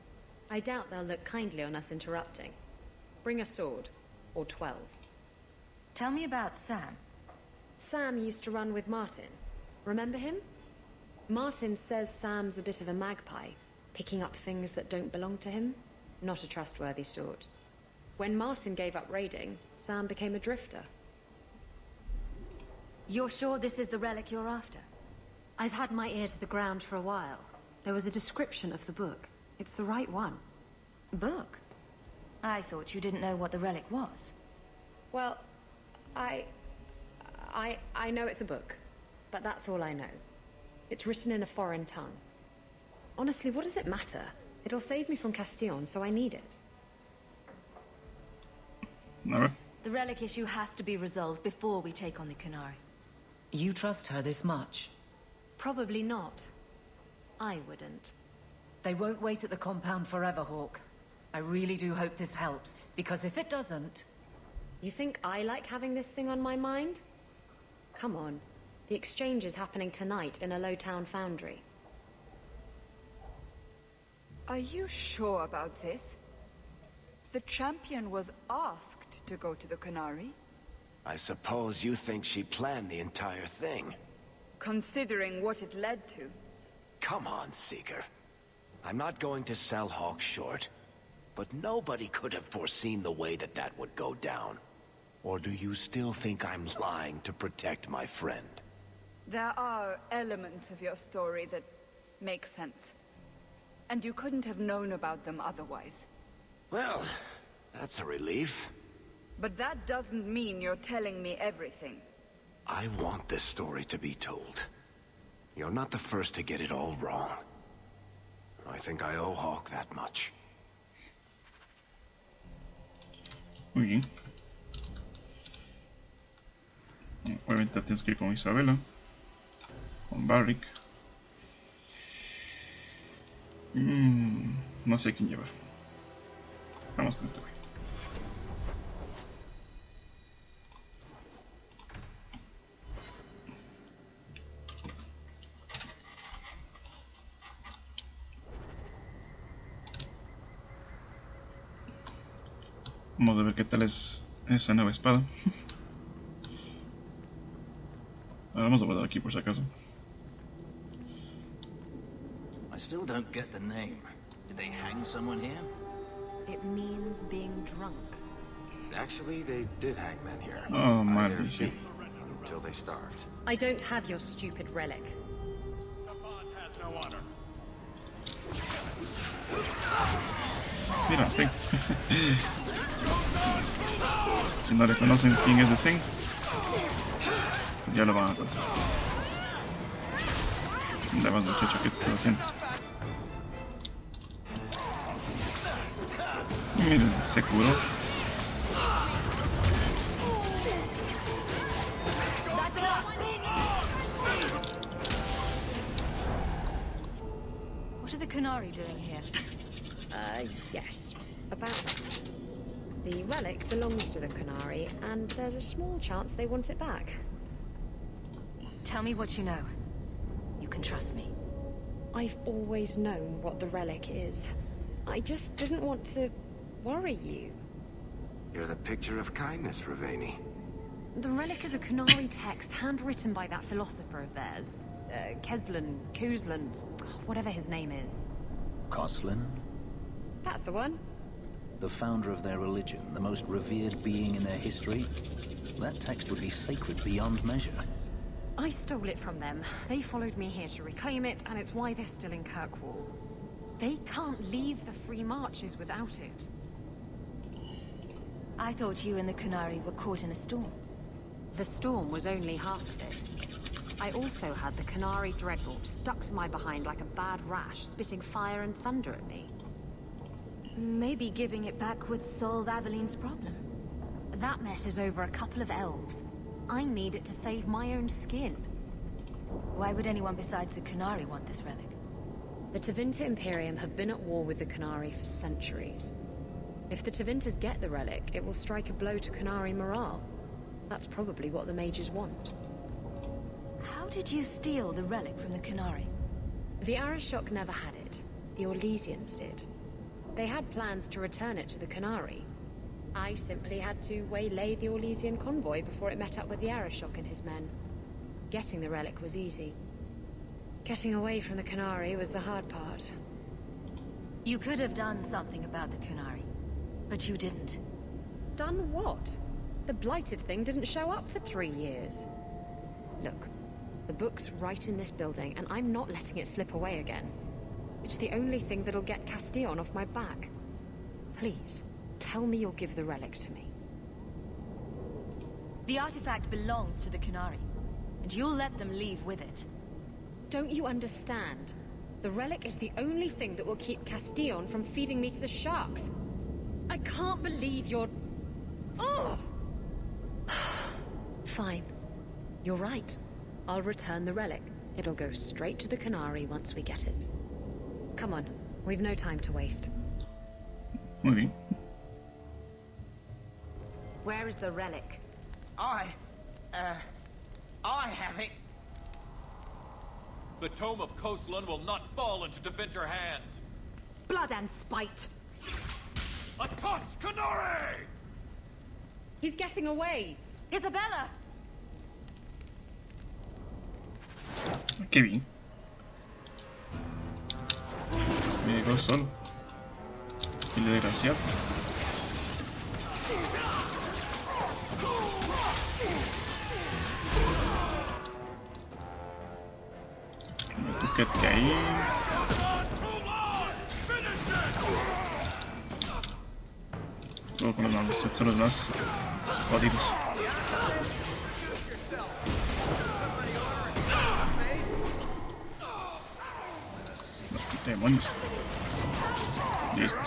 I doubt they'll look kindly on us interrupting. Bring a sword. Or 12. Tell me about Sam. Sam used to run with Martin. Remember him? Martin says Sam's a bit of a magpie, picking up things that don't belong to him. Not a trustworthy sort. When Martin gave up raiding, Sam became a drifter. You're sure this is the relic you're after? I've had my ear to the ground for a while. There was a description of the book. It's the right one. Book? I thought you didn't know what the relic was. Well, I know it's a book, but that's all I know. It's written in a foreign tongue. Honestly, what does it matter? It'll save me from Castillon, so I need it. No. The relic issue has to be resolved before we take on the Qunaris. You trust her this much? Probably not. I wouldn't. They won't wait at the compound forever, Hawk. I really do hope this helps, because if it doesn't... You think I like having this thing on my mind? Come on. The exchange is happening tonight in a Lowtown foundry. Are you sure about this? The champion was asked to go to the Qunaris. I suppose you think she planned the entire thing. Considering what it led to. Come on, Seeker. I'm not going to sell Hawk short, but nobody could have foreseen the way that would go down. Or do you still think I'm lying to protect my friend? There are elements of your story that make sense. And you couldn't have known about them otherwise. Well, that's a relief. But that doesn't mean you're telling me everything. I want this story to be told. You're not the first to get it all wrong. I think I owe Hawk that much. Muy bien. Obviamente tienes que ir con Isabela, con Barrick. No sé quién llevar. Vamos con este güey. Vamos a ver qué tal es esa nueva espada. Vamos a guardar aquí por si acaso. I still don't get the name. Did they hang someone here? It means being drunk. Actually, they did hang men here. Oh, By their maldición. feet, until they starved. I don't have your stupid relic. Mira, Sting. Si no reconocen quién es Sting, pues ya lo van a conocer. Además, muchacho, ¿qué te estás haciendo? Mira, se curó. What are the Qunaris doing here? Yes. About that. The relic belongs to the Qunaris, and there's a small chance they want it back. Tell me what you know. You can trust me. I've always known what the relic is. I just didn't want to worry you. You're the picture of kindness, Ravani. The relic is a Qunaris text handwritten by that philosopher of theirs. Kuzlan, whatever his name is. Coslin? That's the one. The founder of their religion, the most revered being in their history? That text would be sacred beyond measure. I stole it from them. They followed me here to reclaim it, and it's why they're still in Kirkwall. They can't leave the Free Marches without it. I thought you and the Qunaris were caught in a storm. The storm was only half of it. I also had the Qunaris dreadnought stuck to my behind like a bad rash, spitting fire and thunder at me. Maybe giving it back would solve Aveline's problem. That mess is over a couple of elves. I need it to save my own skin. Why would anyone besides the Qunaris want this relic? The Tevinter Imperium have been at war with the Qunaris for centuries. If the Tevinters get the relic, it will strike a blow to Qunaris morale. That's probably what the mages want. How did you steal the relic from the Qunaris? The Arishok never had it. The Orlesians did. They had plans to return it to the Qunaris. I simply had to waylay the Orlesian convoy before it met up with the Arishok and his men. Getting the relic was easy. Getting away from the Qunaris was the hard part. You could have done something about the Qunaris, but you didn't. Done what? The blighted thing didn't show up for 3 years. Look, the book's right in this building, and I'm not letting it slip away again. It's the only thing that'll get Castillon off my back. Please, tell me you'll give the relic to me. The artifact belongs to the Qunaris, and you'll let them leave with it. Don't you understand? The relic is the only thing that will keep Castillon from feeding me to the sharks. I can't believe you're... Oh! Fine. You're right. I'll return the relic. It'll go straight to the Qunaris once we get it. Come on, we've no time to waste. Muy bien. Where is the relic? I have it. The Tome of Coastland will not fall into Tevinter hands. Blood and spite. A toss, Qunaris! He's getting away. Isabella! Qué bien. Me dejó solo. Y lo desgraciado. Me toquete ahí. Solo con los malos, son los más jodidos. Demonios. Listo.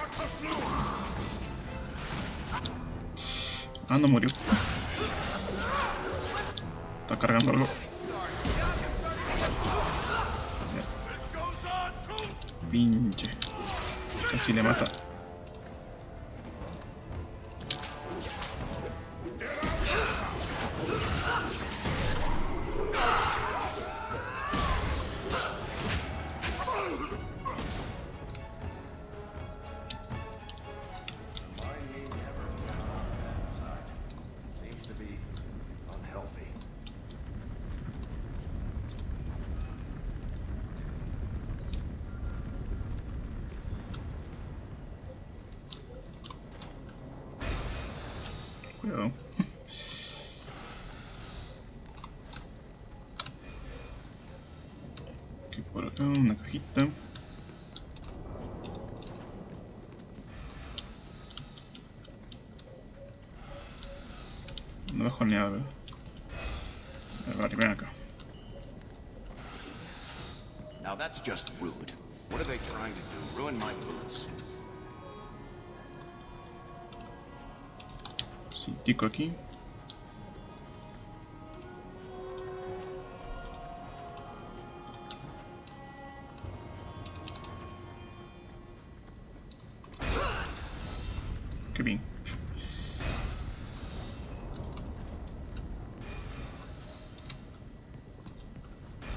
Ah, no murió. Está cargando algo. Ya está. Pinche. Casi le mata. Cuidado. Aquí por acá una cajita. No dejo ni nada, ¿verdad? Vale, ven acá. Now that's just rude. What are they trying to do? Ruin my boots? Cintico aquí. Qué bien.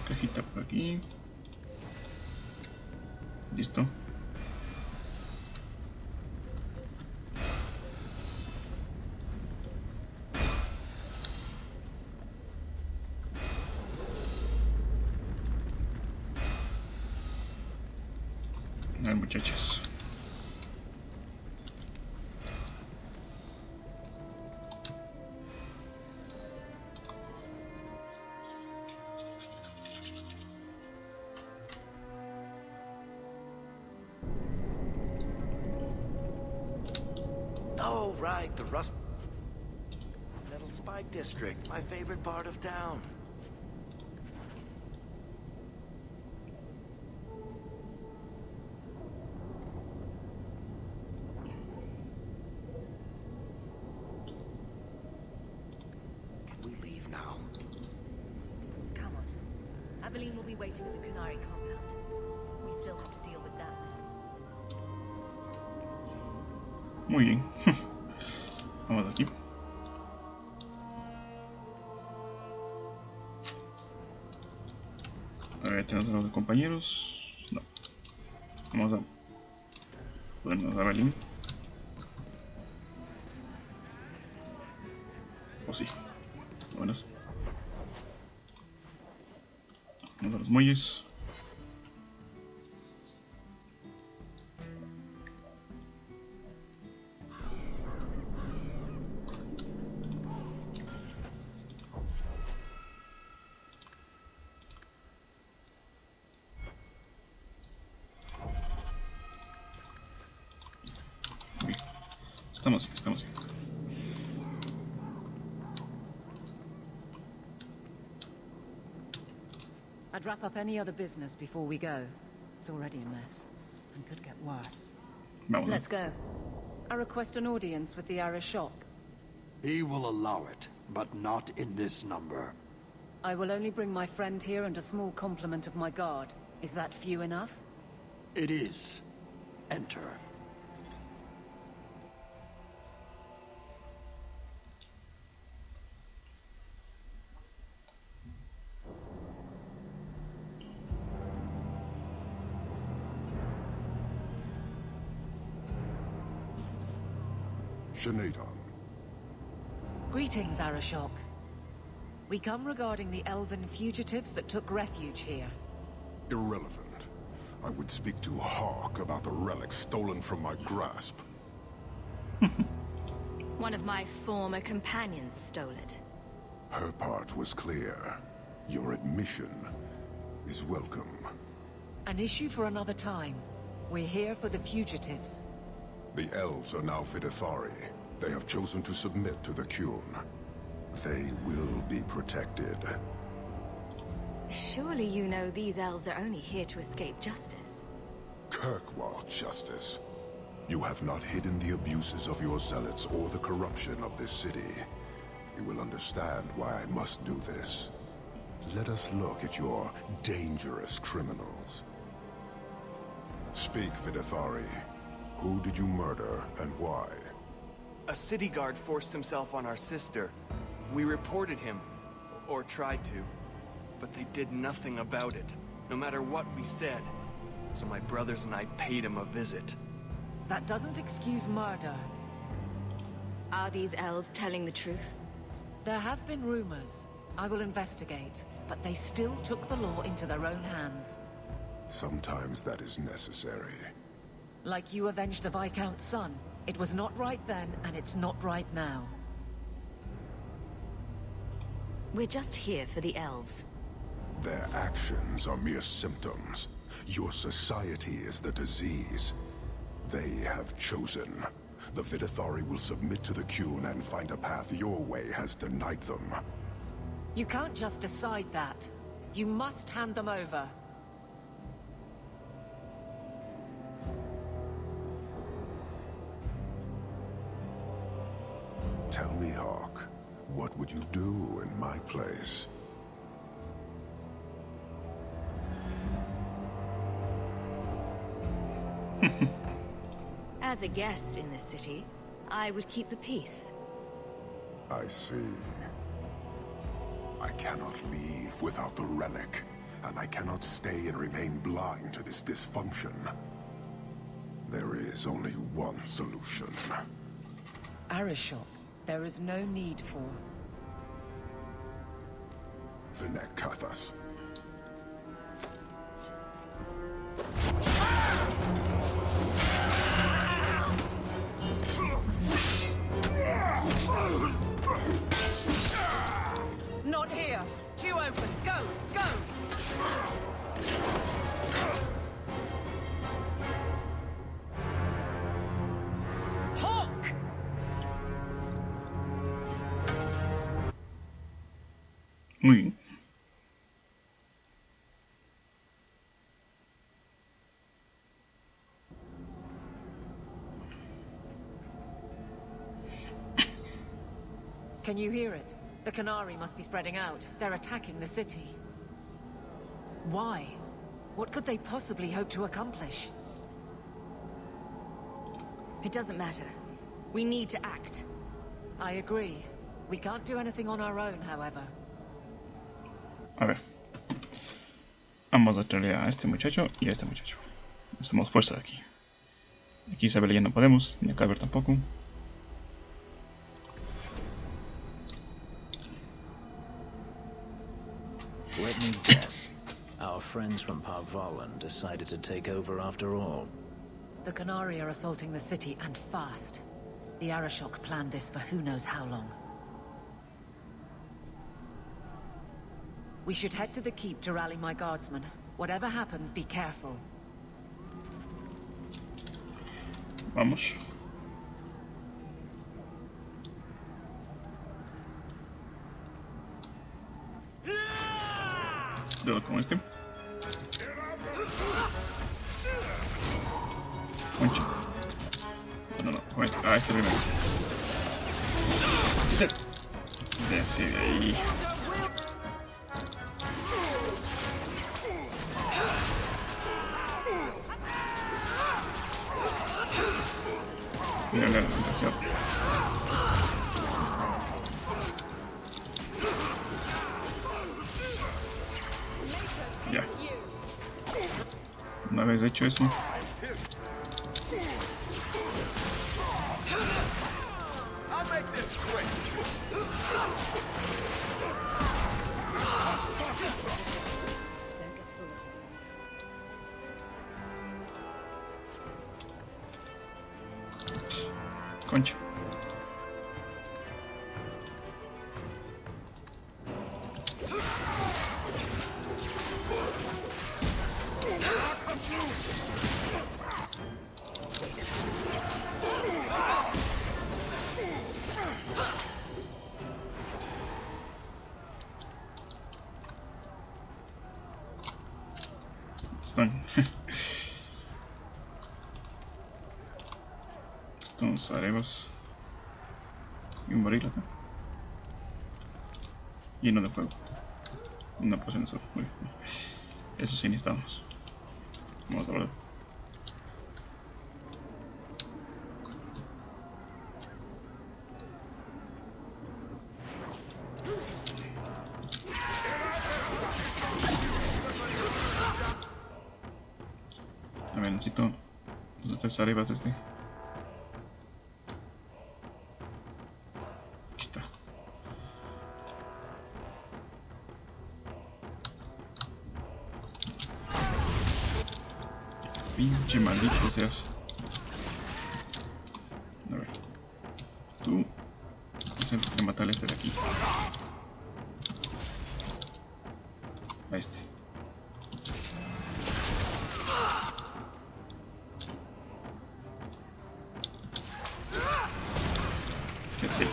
Cajita por aquí. Listo. A ver, muchachos. Oh, right, the Rust... Metal Spike District, my favorite part of town. Aveline will be waiting at the Qunaris compound. We still have to deal with that mess. Muy bien. Vamos aquí. A ver, tenemos a los compañeros. No. Vamos a ponernos a Aveline. O sí. Buenas. Vamos a los muelles. Bien. Estamos bien, estamos bien. I'd wrap up any other business before we go. It's already a mess, and could get worse. Vamos. Let's go. I request an audience with the Arishok. He will allow it, but not in this number. I will only bring my friend here and a small complement of my guard. Is that few enough? It is. Enter. Greetings, Arishok. We come regarding the elven fugitives that took refuge here. Irrelevant. I would speak to Hawk about the relic stolen from my grasp. One of my former companions stole it. Her part was clear. Your admission is welcome. An issue for another time. We're here for the fugitives. The elves are now Videthari. They have chosen to submit to the Qun. They will be protected. Surely you know these elves are only here to escape justice. Kirkwall justice. You have not hidden the abuses of your zealots or the corruption of this city. You will understand why I must do this. Let us look at your dangerous criminals. Speak, Videthari. Who did you murder and why? A city guard forced himself on our sister. We reported him, or tried to, but they did nothing about it, no matter what we said. So my brothers and I paid him a visit. That doesn't excuse murder. Are these elves telling the truth? There have been rumors. I will investigate, but they still took the law into their own hands. Sometimes that is necessary. Like you avenged the Viscount's son. It was not right then, and it's not right now. We're just here for the elves. Their actions are mere symptoms. Your society is the disease. They have chosen. The Videthari will submit to the Qun and find a path your way has denied them. You can't just decide that. You must hand them over. Tell me, Hawk, what would you do in my place? As a guest in this city, I would keep the peace. I see. I cannot leave without the relic, and I cannot stay and remain blind to this dysfunction. There is only one solution. Arishok, there is no need for... Vinekathas. Not here! Two open! Go! Go! Hawk! Muy bien. Can you hear it? The Qunaris must be spreading out. They're attacking the city. Why? What could they possibly hope to accomplish? It doesn't matter. We need to act. I agree. We can't do anything on our own, however. A ver. Vamos a traerle a este muchacho y a este muchacho. Necesitamos fuerza de aquí. Aquí Isabel ya no podemos, ni acá ver tampoco. Let me guess. Our friends from Parvalan decided to take over after all. The Qunaris are assaulting the city, and fast. The Arashok planned this for who knows how long. We should head to the keep to rally my guardsmen. Whatever happens, be careful. Vamos. Dedo con este. Concha. No, con este. Ah, este primero. De ahí. Mira, demasiado. Ya. Una vez hecho eso. Concha. Están. Estos haremos. Y un barril acá. Lleno de fuego. Una poción de sol. Eso sí necesitamos. Vamos a ver. A ver, necesito los 3 arribas de este. Aquí está. Pinche maldito seas. A ver. Tú. Concéntrate en matar a este de aquí. A este. Quédate.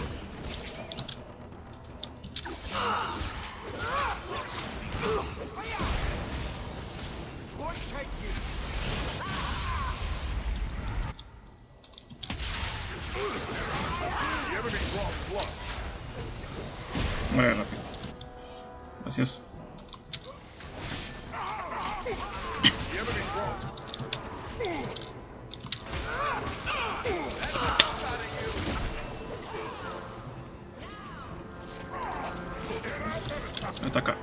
Muere rápido. Gracias. Ataca.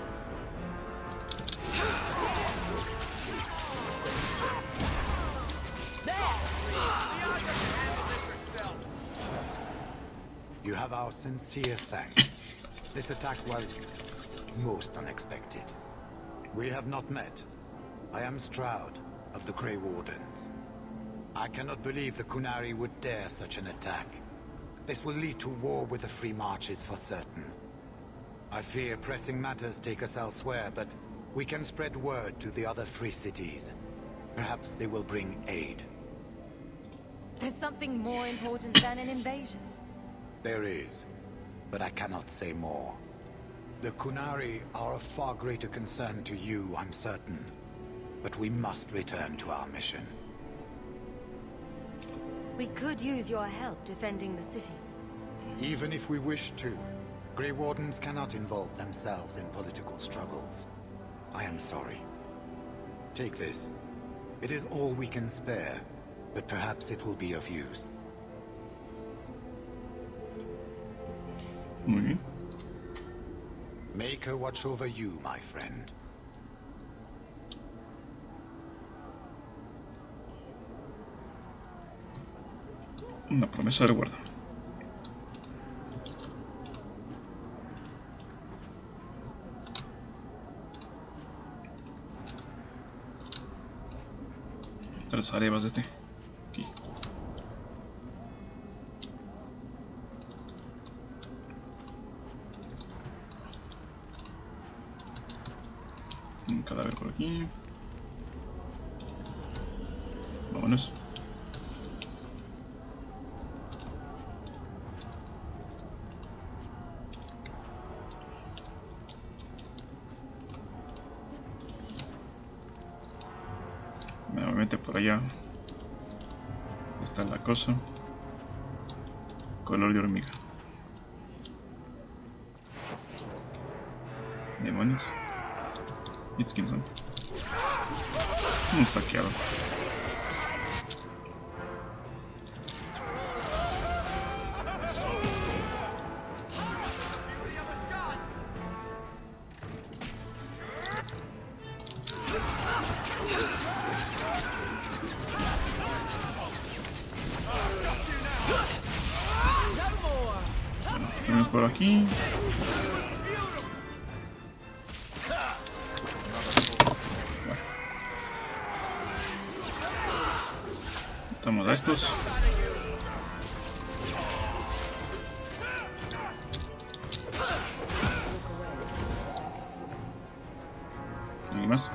You have our sincere thanks. This attack was most unexpected. We have not met. I am Stroud of the Grey Wardens. I cannot believe the Qunaris would dare such an attack. This will lead to war with the Free Marches for certain. I fear pressing matters take us elsewhere, but we can spread word to the other free cities. Perhaps they will bring aid. There's something more important than an invasion. There is, but I cannot say more. The Qunaris are of far greater concern to you, I'm certain. But we must return to our mission. We could use your help defending the city. Even if we wish to, Grey Wardens cannot involve themselves in political struggles. I am sorry. Take this. It is all we can spare, but perhaps it will be of use. Muy bien. Make her watch over you, my friend. Una promesa de guarda. Tres arebas de este. Aquí. Un cadáver por aquí. Vámonos. Nuevamente por allá está la cosa. Color de hormiga. Demonios. ¿Quiénes son? Un saqueador. Bueno, tenemos por aquí. Matamos a estos. ¿Alguien más?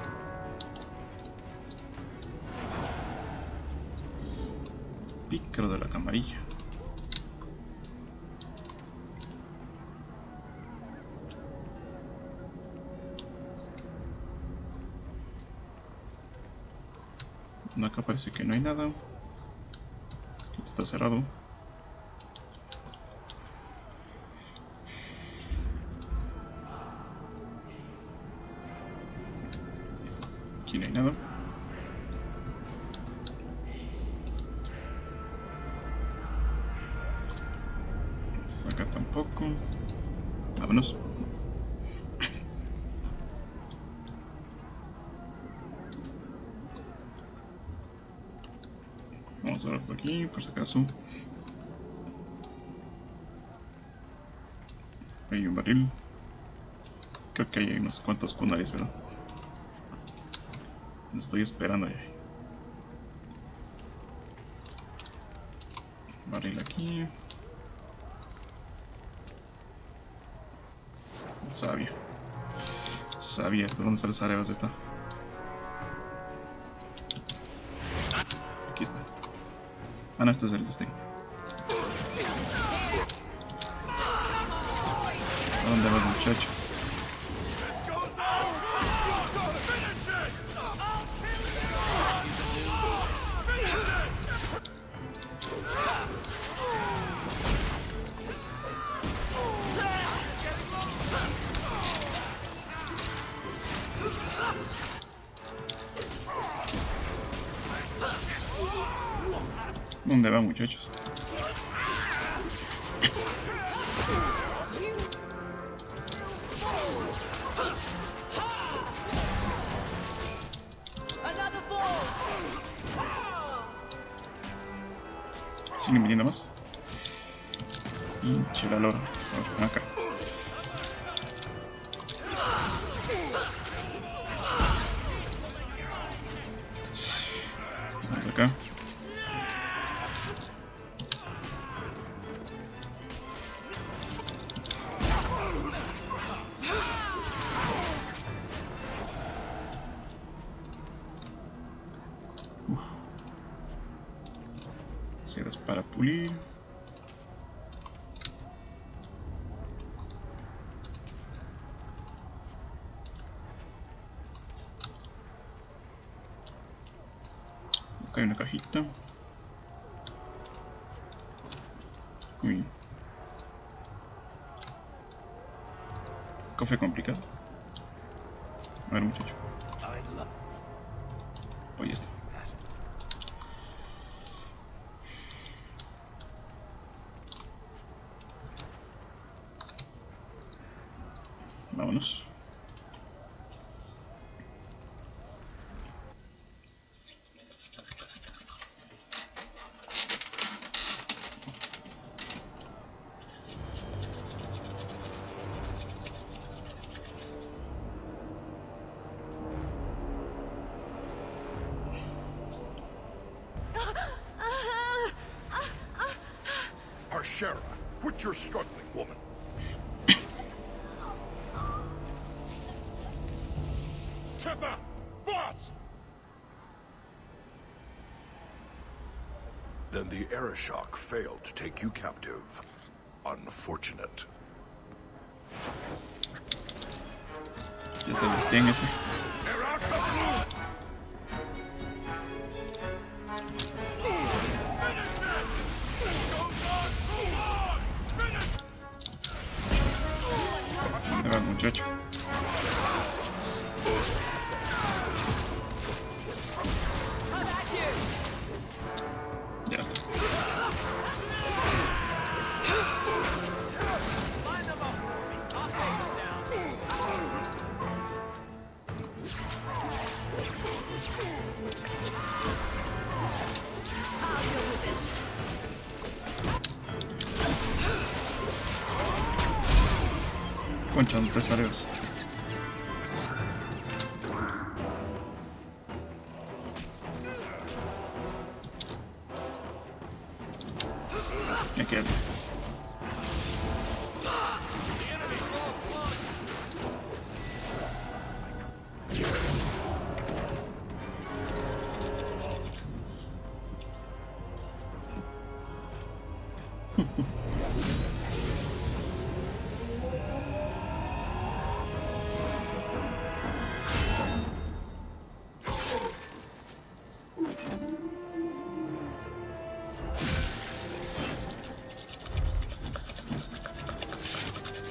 Pícaro de la camarilla. Acá parece que no hay nada. Está cerrado. Aquí no hay nada. Acá tampoco. Vámonos. Vamos a ver por aquí, por si acaso. Hay un barril. Creo que hay unos cuantos Qunaris, ¿verdad? Los estoy esperando ya. Barril aquí. Sabía. Sabía esto. ¿Dónde están las areas de esta? Aquí está. Ah, no, este es el destino. ¿Dónde va el muchacho? ¿Dónde van, muchachos? ¿Siguen viniendo más? Pinche la lora. Oh, acá. Vamos acá. Ceras para pulir. Acá hay una cajita. Muy bien. Cofre complicado. A ver, muchacho. Pues ya está. Vámonos. Harshera, quit your struggling, woman. Tifa! Boss! Then the Arishok failed to take you captive. Unfortunate. Ya se vestían este. Ahí va el muchacho. Ya está. Concha, no te salgas. Me quedo.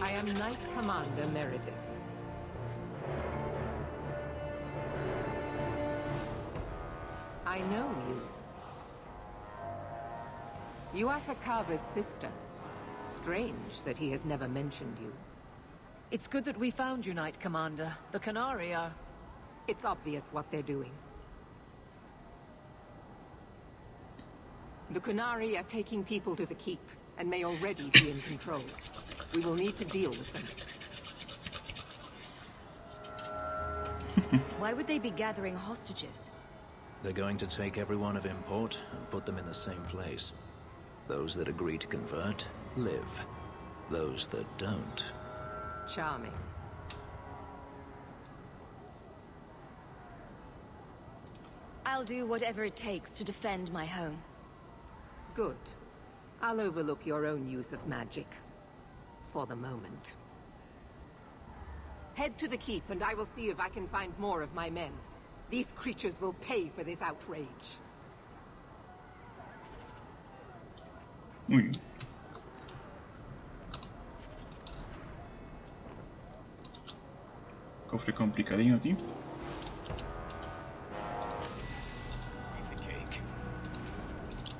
I am Knight Commander Meredith. I know you. You are Sakava's sister. Strange that he has never mentioned you. It's good that we found you, Knight Commander. The Qunaris are... It's obvious what they're doing. The Qunaris are taking people to the keep, and may already be in control. We will need to deal with them. Why would they be gathering hostages? They're going to take everyone of import and put them in the same place. Those that agree to convert, live. Those that don't... Charming. I'll do whatever it takes to defend my home. Good. I'll overlook your own use of magic. For the moment. Head to the keep and I will see if I can find more of my men. These creatures will pay for this outrage. Muy bien. Cofre complicadinho aquí.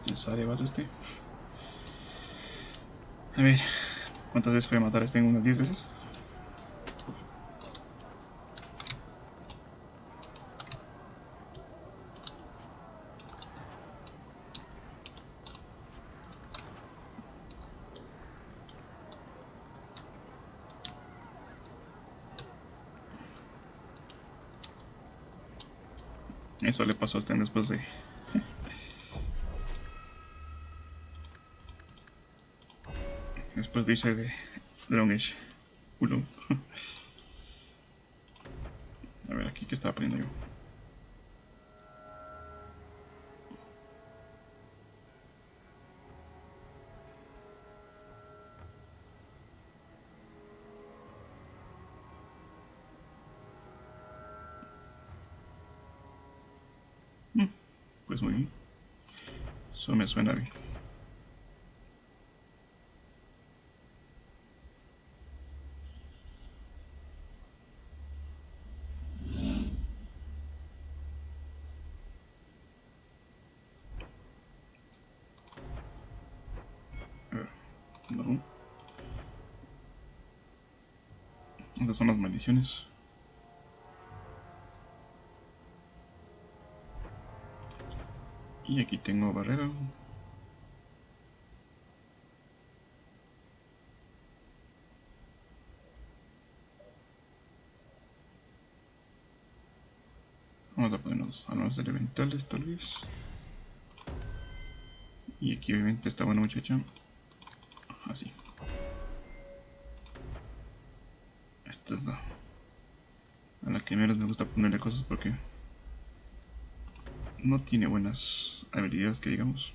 ¿Qué sale vas este? A ver, ¿cuántas veces voy a matar a este? ¿Unas 10 veces? Eso le pasó a Sten después de... después de irse de Dragon Age. Culo. A ver, aquí que estaba poniendo yo. Pues muy bien. Eso me suena bien. No. Estas son las maldiciones. Y aquí tengo barrera. Vamos a ponernos a los elementales tal vez. Y aquí obviamente esta buena muchacha. Así. Esta es a la que menos me gusta ponerle cosas porque no tiene buenas habilidades que digamos.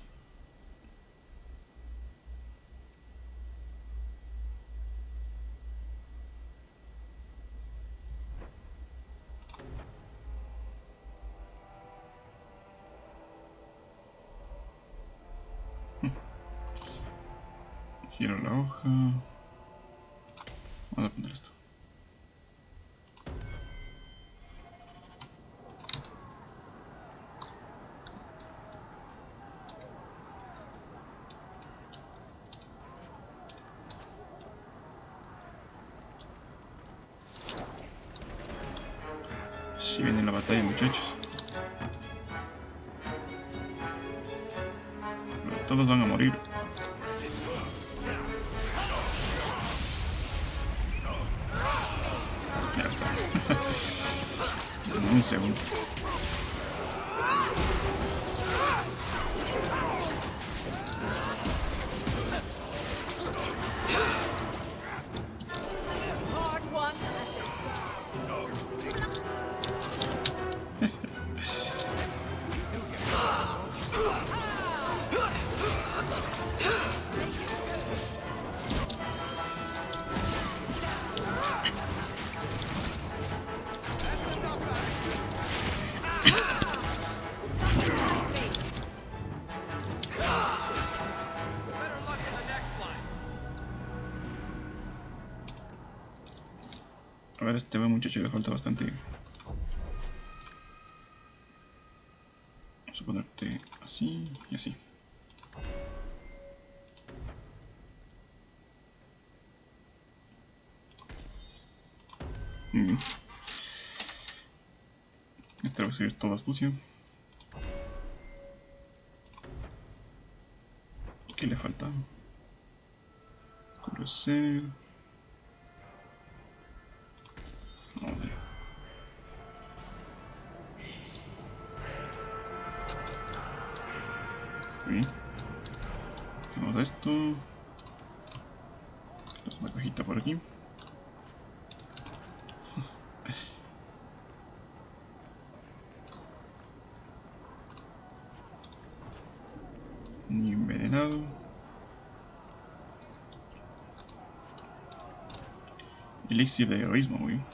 Giro la hoja. Vamos a poner esto. Si viene la batalla, muchachos. Pero todos van a morir. Ya está. Un segundo. A ver, este muchacho le falta bastante. Vamos a ponerte así y así. Muy bien. Este va a ser toda astucia. ¿Qué le falta? Conocer. Bien. Hacemos esto. Tenemos una cajita por aquí. Ni envenenado. Elixir de heroísmo, muy bien.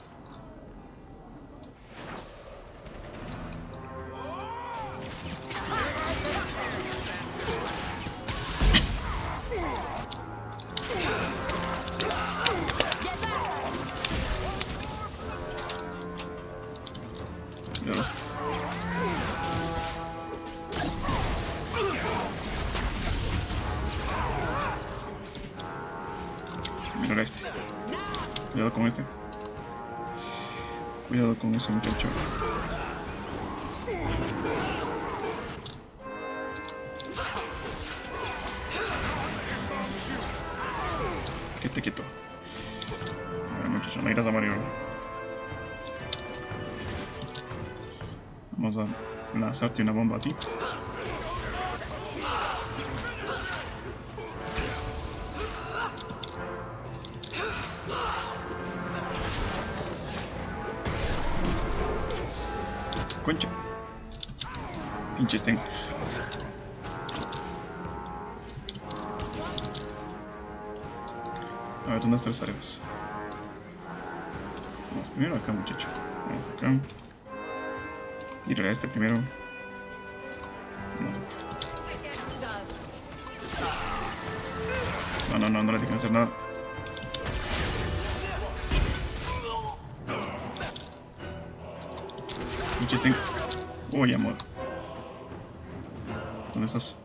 Mira este. Cuidado con este. Cuidado con ese muchacho. Quieto, quieto. A ver, muchacho, no irás a morir. Vamos a lanzarte una bomba a ti. Concha. Pinche Sten. A ver, ¿dónde están las áreas? Vamos primero acá, muchacho. Vamos acá. Tírale a este primero. Vamos acá. No le dejan hacer nada. Pinche Sten. Uy, amor. ¿Dónde estás?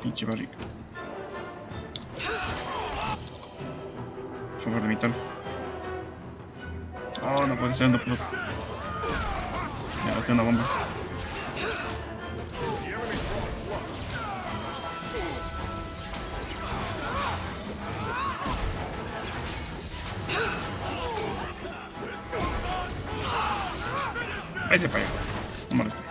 Pinche barriga. favor de evitarlo. Oh, no puede ser, no puedo. Ya, gasté una bomba. Váyase para allá. No moleste.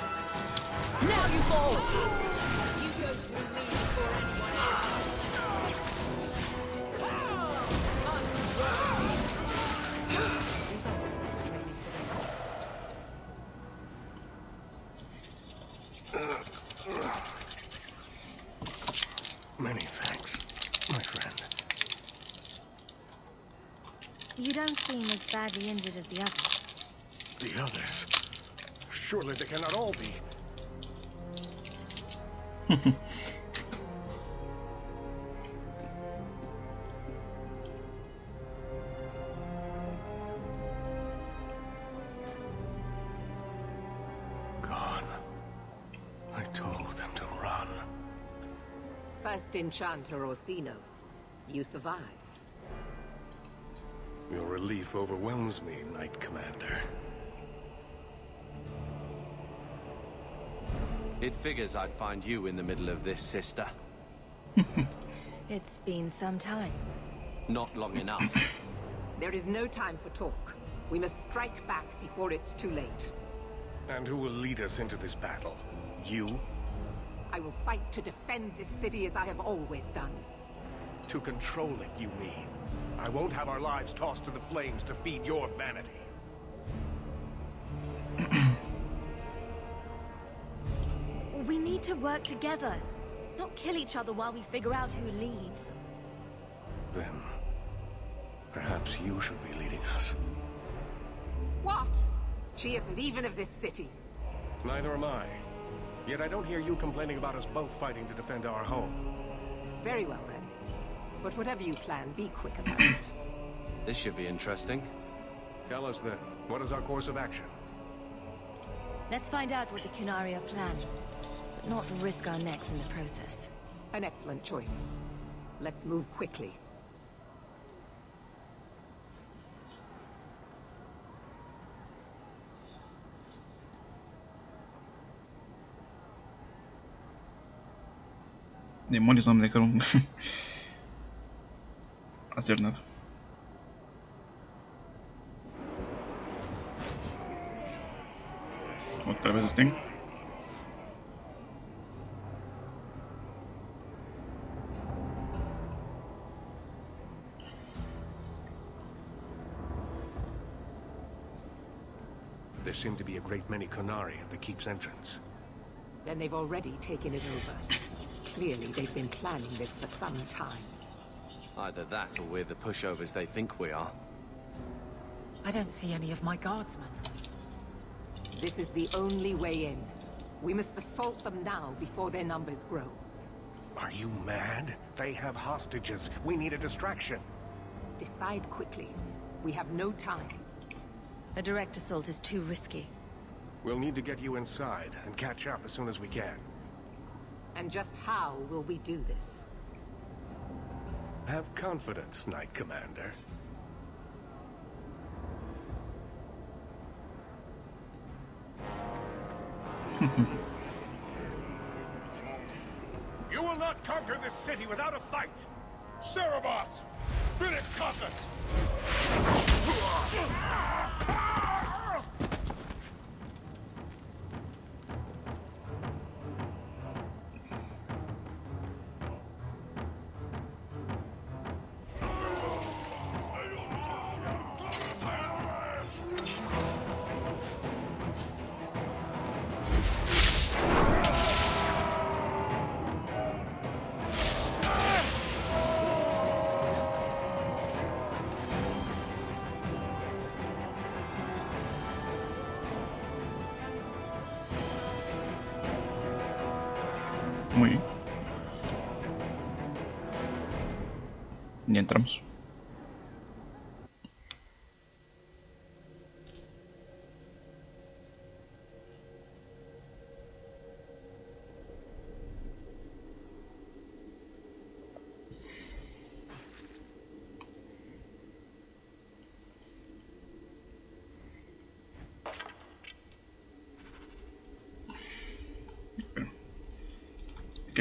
Many thanks, my friend. You don't seem as badly injured as the others. The others? Surely they cannot all be. Gone. I told them to run. First Enchanter Orsino, you survive. Your relief overwhelms me, Knight Commander. It figures I'd find you in the middle of this, sister. It's been some time. Not long enough. There is no time for talk. We must strike back before it's too late. And who will lead us into this battle? You? I will fight to defend this city as I have always done. To control it, you mean? I won't have our lives tossed to the flames to feed your vanity. We need to work together, not kill each other while we figure out who leads. Then, perhaps you should be leading us. What? She isn't even of this city. Neither am I. Yet I don't hear you complaining about us both fighting to defend our home. Very well then. But whatever you plan, be quick about it. This should be interesting. Tell us then, what is our course of action? Let's find out what the Qunaris are planning, but not risk our necks in the process. An excellent choice. Let's move quickly. Demonios, no me dejaron hacer nada. Otra vez estén. There seem to be a great many Qunaris at the keep's entrance. Then they've already taken it over. Clearly, they've been planning this for some time. Either that or we're the pushovers they think we are. I don't see any of my guardsmen. This is the only way in. We must assault them now before their numbers grow. Are you mad? They have hostages. We need a distraction. Decide quickly. We have no time. A direct assault is too risky. We'll need to get you inside and catch up as soon as we can. And just how will we do this? Have confidence, Knight Commander. You will not conquer this city without a fight! Cerebos! Bid it compass! Muy bien. Ya entramos.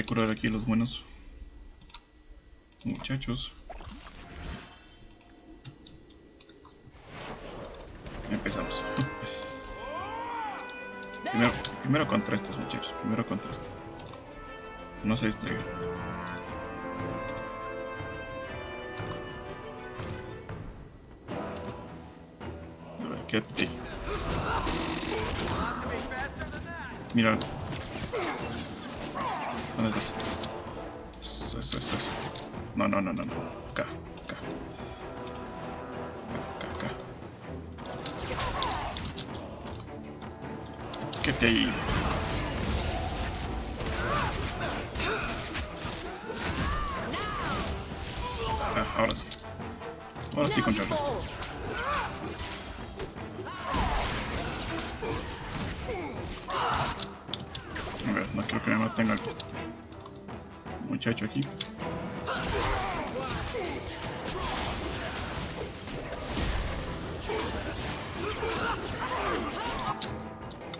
que curar aquí los buenos muchachos. Empezamos. primero contra estos muchachos. Primero contra este. No se distraigan. A ver, ¿qué te? Mira. ¿Dónde estás? Eso. No. Acá. ¿Qué te ahí? Ahora sí. Ahora sí contra el resto. A ver, no quiero que me maten al muchacho aquí.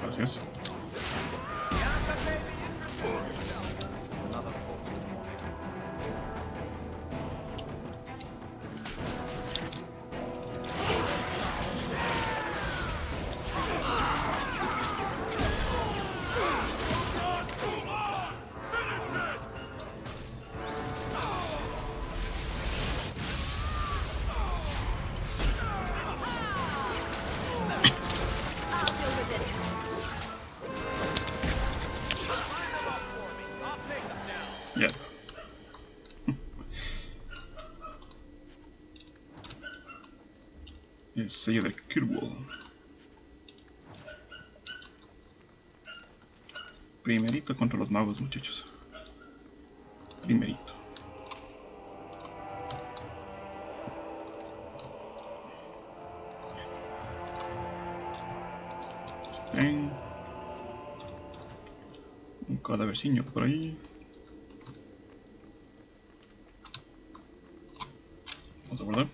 Gracias. Ya está. El sello de Kirwall. Primerito contra los magos, muchachos. Primerito. Estén. Un cadaverciño por ahí. Vamos a guardar.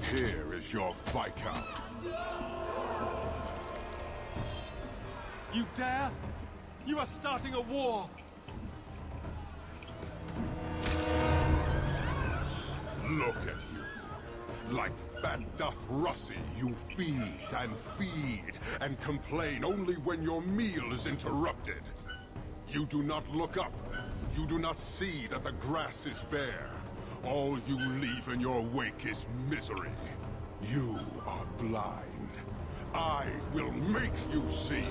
Here is your Viscount. You dare? You are starting a war! Look at you. Like fat doth Russie, you feed and complain only when your meal is interrupted. You do not look up. You do not see that the grass is bare. All you leave in your wake is misery. You are blind. I will make you see.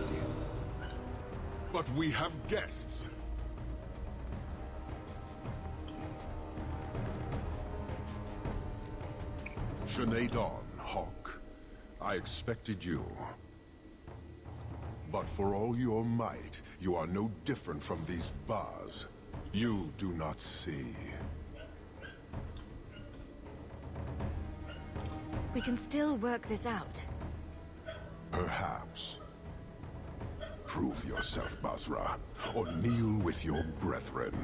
But we have guests. Sinead Dawn, Hawk. I expected you. But for all your might, you are no different from these bars. You do not see. We can still work this out. Perhaps. Prove yourself, Basra, or kneel with your brethren.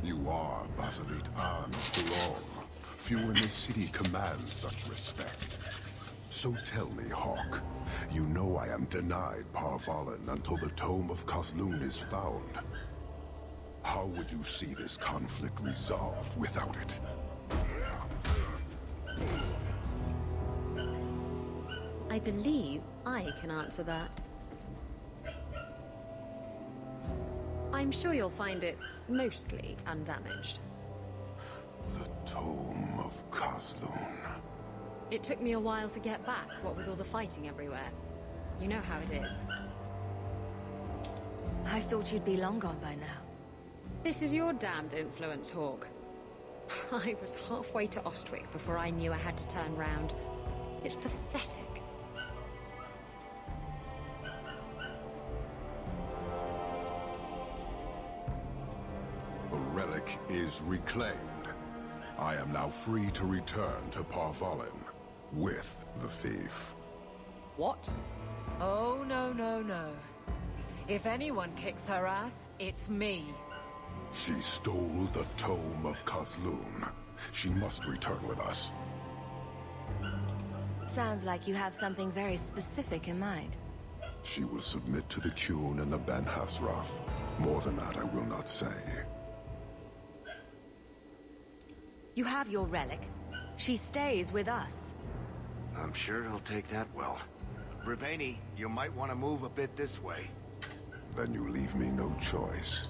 You are Basilit An of Belong. Few in the city command such respect. So tell me, Hawk, you know I am denied Parvalan until the Tome of Kozlun is found. How would you see this conflict resolved without it? I believe I can answer that. I'm sure you'll find it mostly undamaged. The Tome of Kozlun. It took me a while to get back, what with all the fighting everywhere. You know how it is. I thought you'd be long gone by now. This is your damned influence, Hawk. I was halfway to Ostwick before I knew I had to turn round. It's pathetic. The relic is reclaimed. I am now free to return to Parvalin with the thief. What? Oh, no, no, no. If anyone kicks her ass, it's me. She stole the tome of Kazloon. She must return with us. Sounds like you have something very specific in mind. She will submit to the Qun and the Ben-Hassrath. More than that, I will not say. You have your relic. She stays with us. I'm sure he'll take that well. Breveni, you might want to move a bit this way. Then you leave me no choice.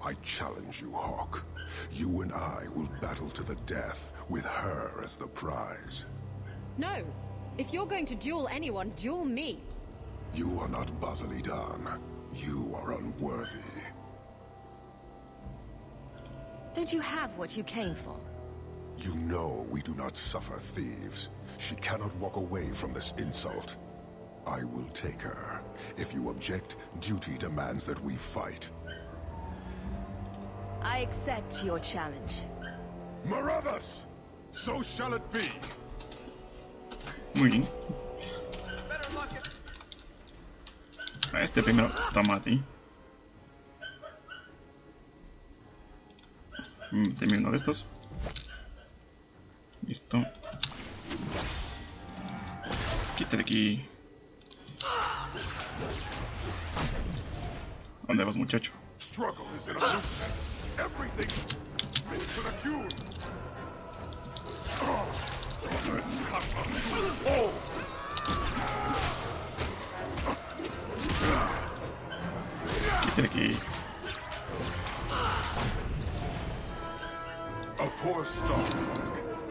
I challenge you, Hawk. You and I will battle to the death, with her as the prize. No. If you're going to duel anyone, duel me. You are not Basilidan. You are unworthy. Don't you have what you came for? You know we do not suffer thieves. She cannot walk away from this insult. I will take her. If you object, duty demands that we fight. I accept your challenge. Marathas! So shall it be! Muy bien. A este primero toma a ti. Deme uno de estos. Listo. Quítale aquí. ¿Dónde vas, muchacho? Struggle is in a loop. Everything to the Qun. Oh! Quítale aquí. A poor start.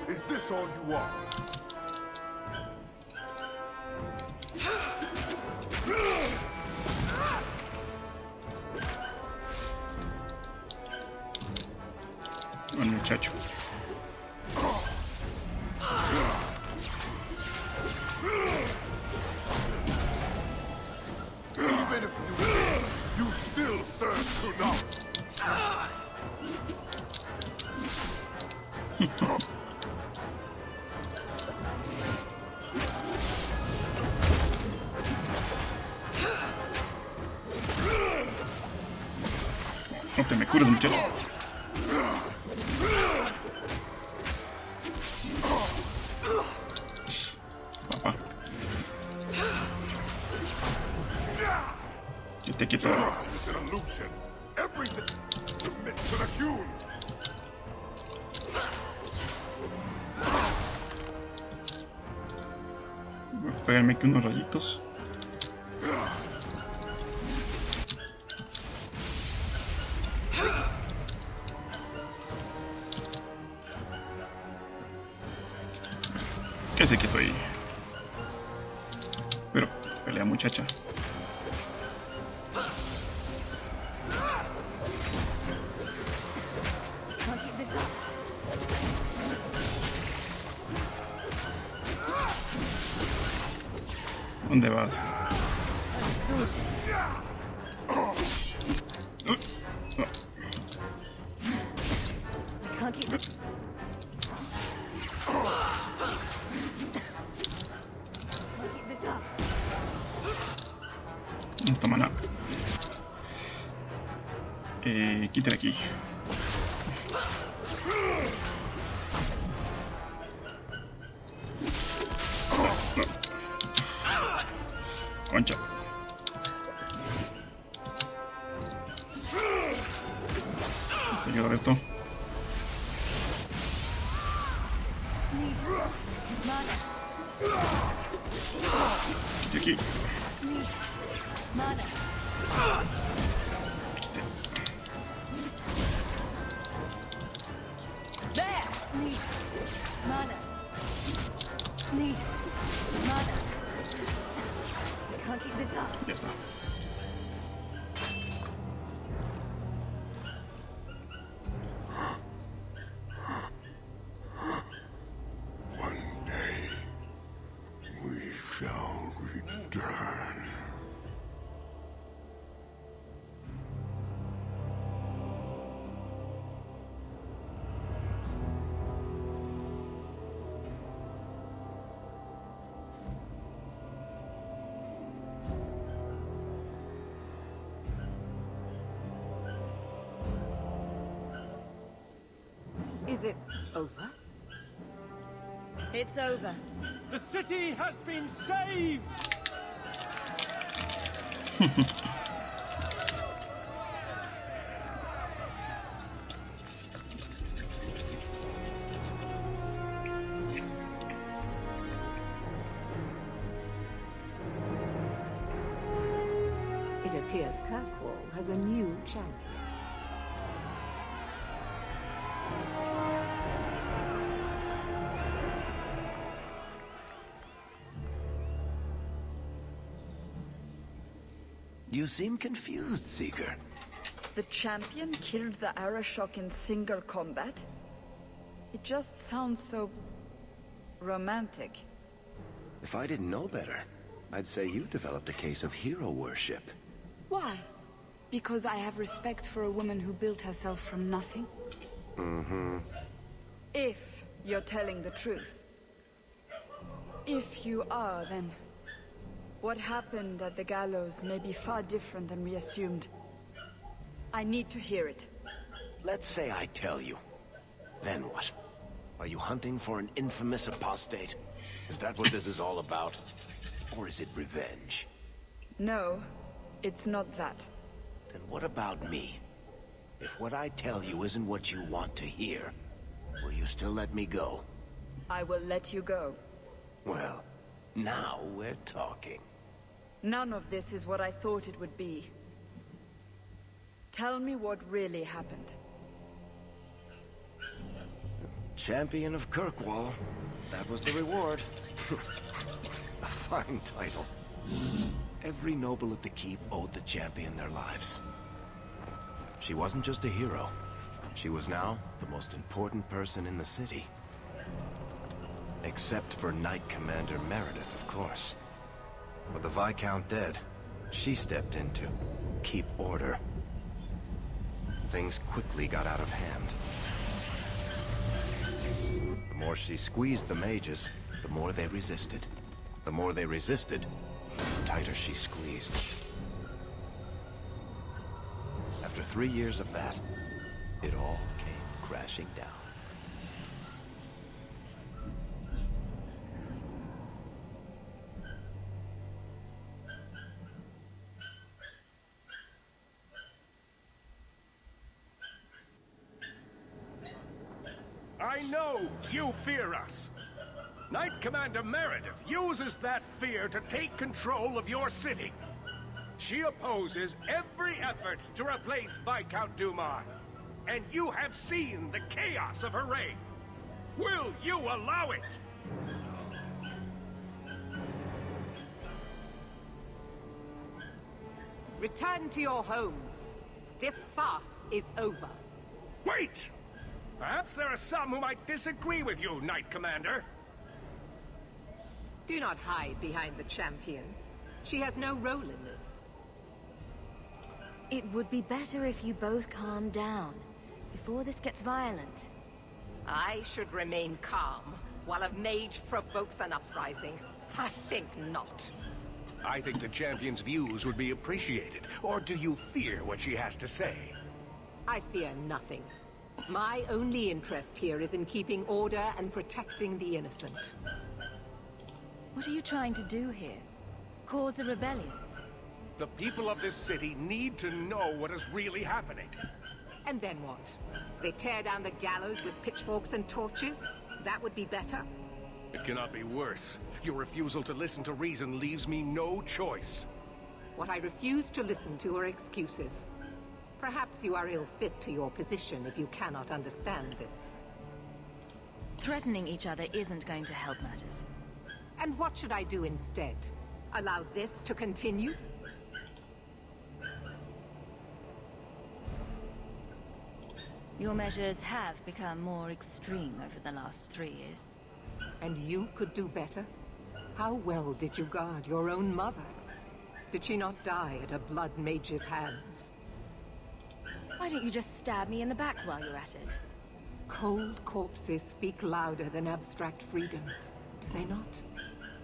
Is this all you are? Buen muchacho. Even if you win, you still serve Qunaris. No te me cures, muchacho. Papá. Yo te quito. It's an illusion. Everything submits to the Qun. Voy a pegarme aquí unos rayitos. Que se quitó ahí. Pero, pelea muchacha. ¿Dónde vas? No toma nada. Quítale aquí. No. Concha. ¿Te ayuda esto? Quite aquí. Quite. Ya está. Is it over? It's over. The city has been saved! It appears Kirkwall has a new champion. You seem confused, Seeker. The champion killed the Arashok in single combat? It just sounds so... romantic. If I didn't know better, I'd say you developed a case of hero worship. Why? Because I have respect for a woman who built herself from nothing? Mm-hmm. If you're telling the truth. If you are, then... what happened at the gallows may be far different than we assumed. I need to hear it. Let's say I tell you. Then what? Are you hunting for an infamous apostate? Is that what this is all about? Or is it revenge? No, it's not that. Then what about me? If what I tell you isn't what you want to hear, will you still let me go? I will let you go. Well, now we're talking. None of this is what I thought it would be. Tell me what really happened. Champion of Kirkwall. That was the reward. A fine title. Every noble at the keep owed the champion their lives. She wasn't just a hero. She was now the most important person in the city. Except for Knight Commander Meredith, of course. With the Viscount dead, she stepped in to keep order. Things quickly got out of hand. The more she squeezed the mages, the more they resisted. The more they resisted, the tighter she squeezed. After 3 years of that, it all came crashing down. I know you fear us. Knight Commander Meredith uses that fear to take control of your city. She opposes every effort to replace Viscount Dumar. And you have seen the chaos of her reign. Will you allow it? Return to your homes. This farce is over. Wait! Perhaps there are some who might disagree with you, Knight Commander. Do not hide behind the champion. She has no role in this. It would be better if you both calm down before this gets violent. I should remain calm while a mage provokes an uprising. I think not. I think the champion's views would be appreciated. Or do you fear what she has to say? I fear nothing. My only interest here is in keeping order and protecting the innocent. What are you trying to do here? Cause a rebellion? The people of this city need to know what is really happening. And then what? They tear down the gallows with pitchforks and torches? That would be better. It cannot be worse. Your refusal to listen to reason leaves me no choice. What I refuse to listen to are excuses. Perhaps you are ill-fit to your position if you cannot understand this. Threatening each other isn't going to help matters. And what should I do instead? Allow this to continue? Your measures have become more extreme over the last 3 years. And you could do better? How well did you guard your own mother? Did she not die at a blood mage's hands? Why don't you just stab me in the back while you're at it? Cold corpses speak louder than abstract freedoms, do they not?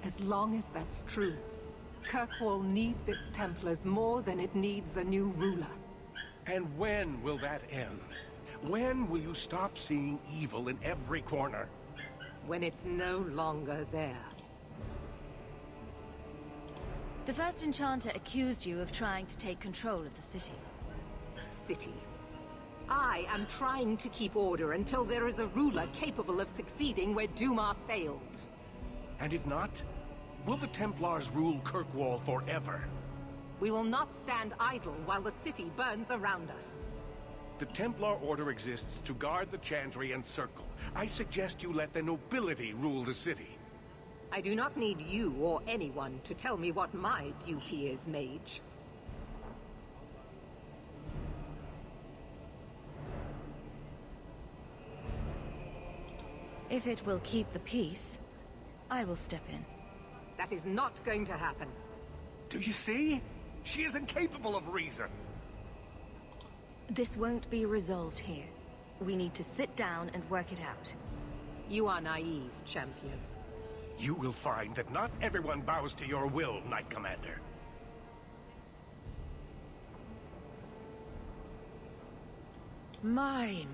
As long as that's true, Kirkwall needs its Templars more than it needs a new ruler. And when will that end? When will you stop seeing evil in every corner? When it's no longer there. The first enchanter accused you of trying to take control of the city. City. I am trying to keep order until there is a ruler capable of succeeding where Duma failed. And if not, will the Templars rule Kirkwall forever? We will not stand idle while the city burns around us. The Templar Order exists to guard the Chantry and Circle. I suggest you let the nobility rule the city. I do not need you or anyone to tell me what my duty is, mage. If it will keep the peace, I will step in. That is not going to happen. Do you see? She is incapable of reason. This won't be resolved here. We need to sit down and work it out. You are naive, champion. You will find that not everyone bows to your will, Knight Commander. My.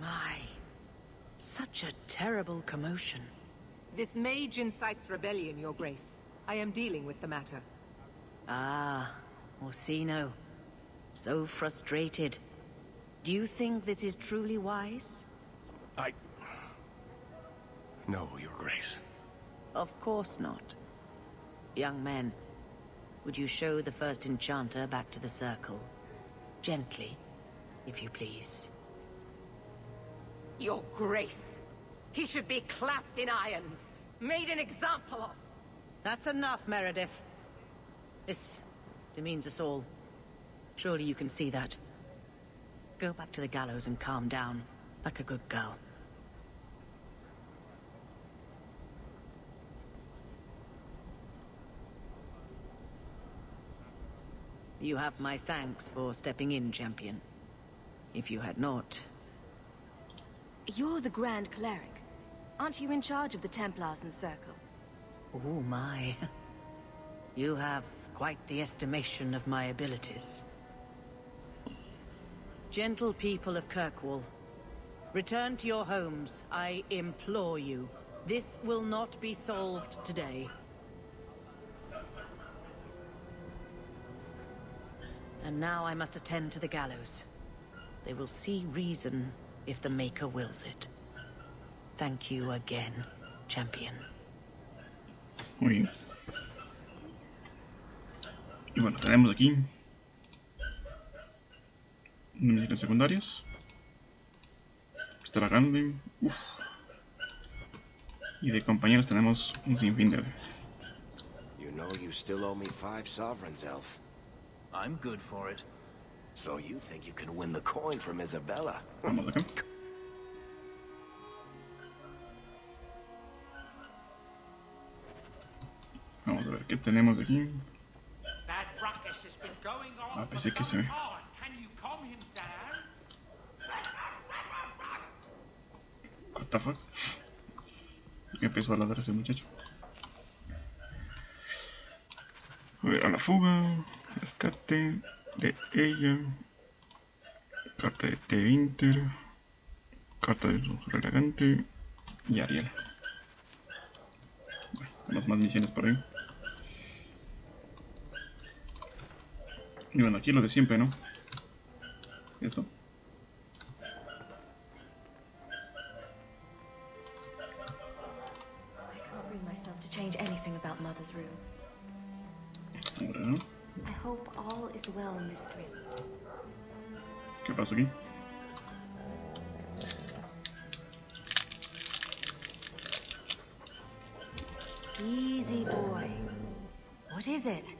Such a terrible commotion. This mage incites rebellion, Your Grace. I am dealing with the matter. Ah, Orsino. So frustrated. Do you think this is truly wise? No, Your Grace. Of course not. Young men, would you show the first enchanter back to the circle? Gently, if you please. Your Grace. He should be clapped in irons, made an example of. That's enough, Meredith. This demeans us all. Surely you can see that. Go back to the gallows and calm down, like a good girl. You have my thanks for stepping in, champion. If you had not... You're the Grand Cleric. Aren't you in charge of the Templars and Circle? Oh my. You have quite the estimation of my abilities. Gentle people of Kirkwall, return to your homes, I implore you. This will not be solved today. And now I must attend to the gallows. They will see reason if the Maker wills it. Thank you again, champion. Muy bien. Y bueno, tenemos aquí misiones secundarias. Esta la grande. Uff. Y de compañeros tenemos un sinfín de... You know you still owe me 5 sovereigns, Elf. I'm good for it. So you think you can win the coin from Isabella? Vamos acá. Vamos a ver qué tenemos de aquí. Ah, pensé que se ve. What the fuck? ¿Por qué empezó a ladrar ese muchacho? A la fuga, rescate de ella, carta de T-Inter, carta de su relegante y Ariel. Bueno, tenemos más misiones por ahí. Y bueno, aquí lo de siempre, ¿no? Esto. I can't bring myself to change anything about Mother's room. Ahora, I hope all is well, mistress. ¿qué pasa aquí? Easy boy. What is it?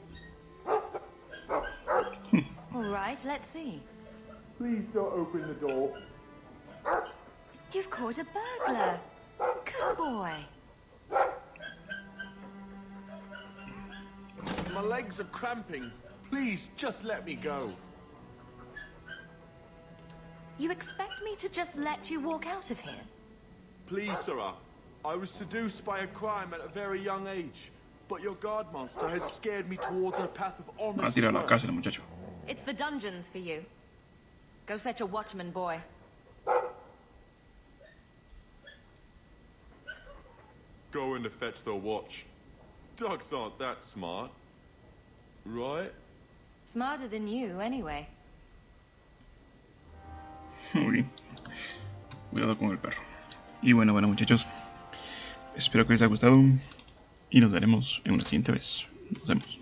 All right, let's see. Please don't open the door. You've caught a burglar. Good boy. My legs are cramping. Please, just let me go. You expect me to just let you walk out of here? Please, Sarah. I was seduced by a crime at a very young age, but your guard monster has scared me towards a path of Va a honest tirar a la work. cárcel, muchacho. It's the dungeons for you. Go fetch a watchman, boy. going to fetch the watch. Dogs aren't that smart, right? Smarter than you, anyway. Muy bien. Cuidado con el perro. Y bueno, muchachos. Espero que les haya gustado. Y nos veremos en una siguiente vez. Nos vemos.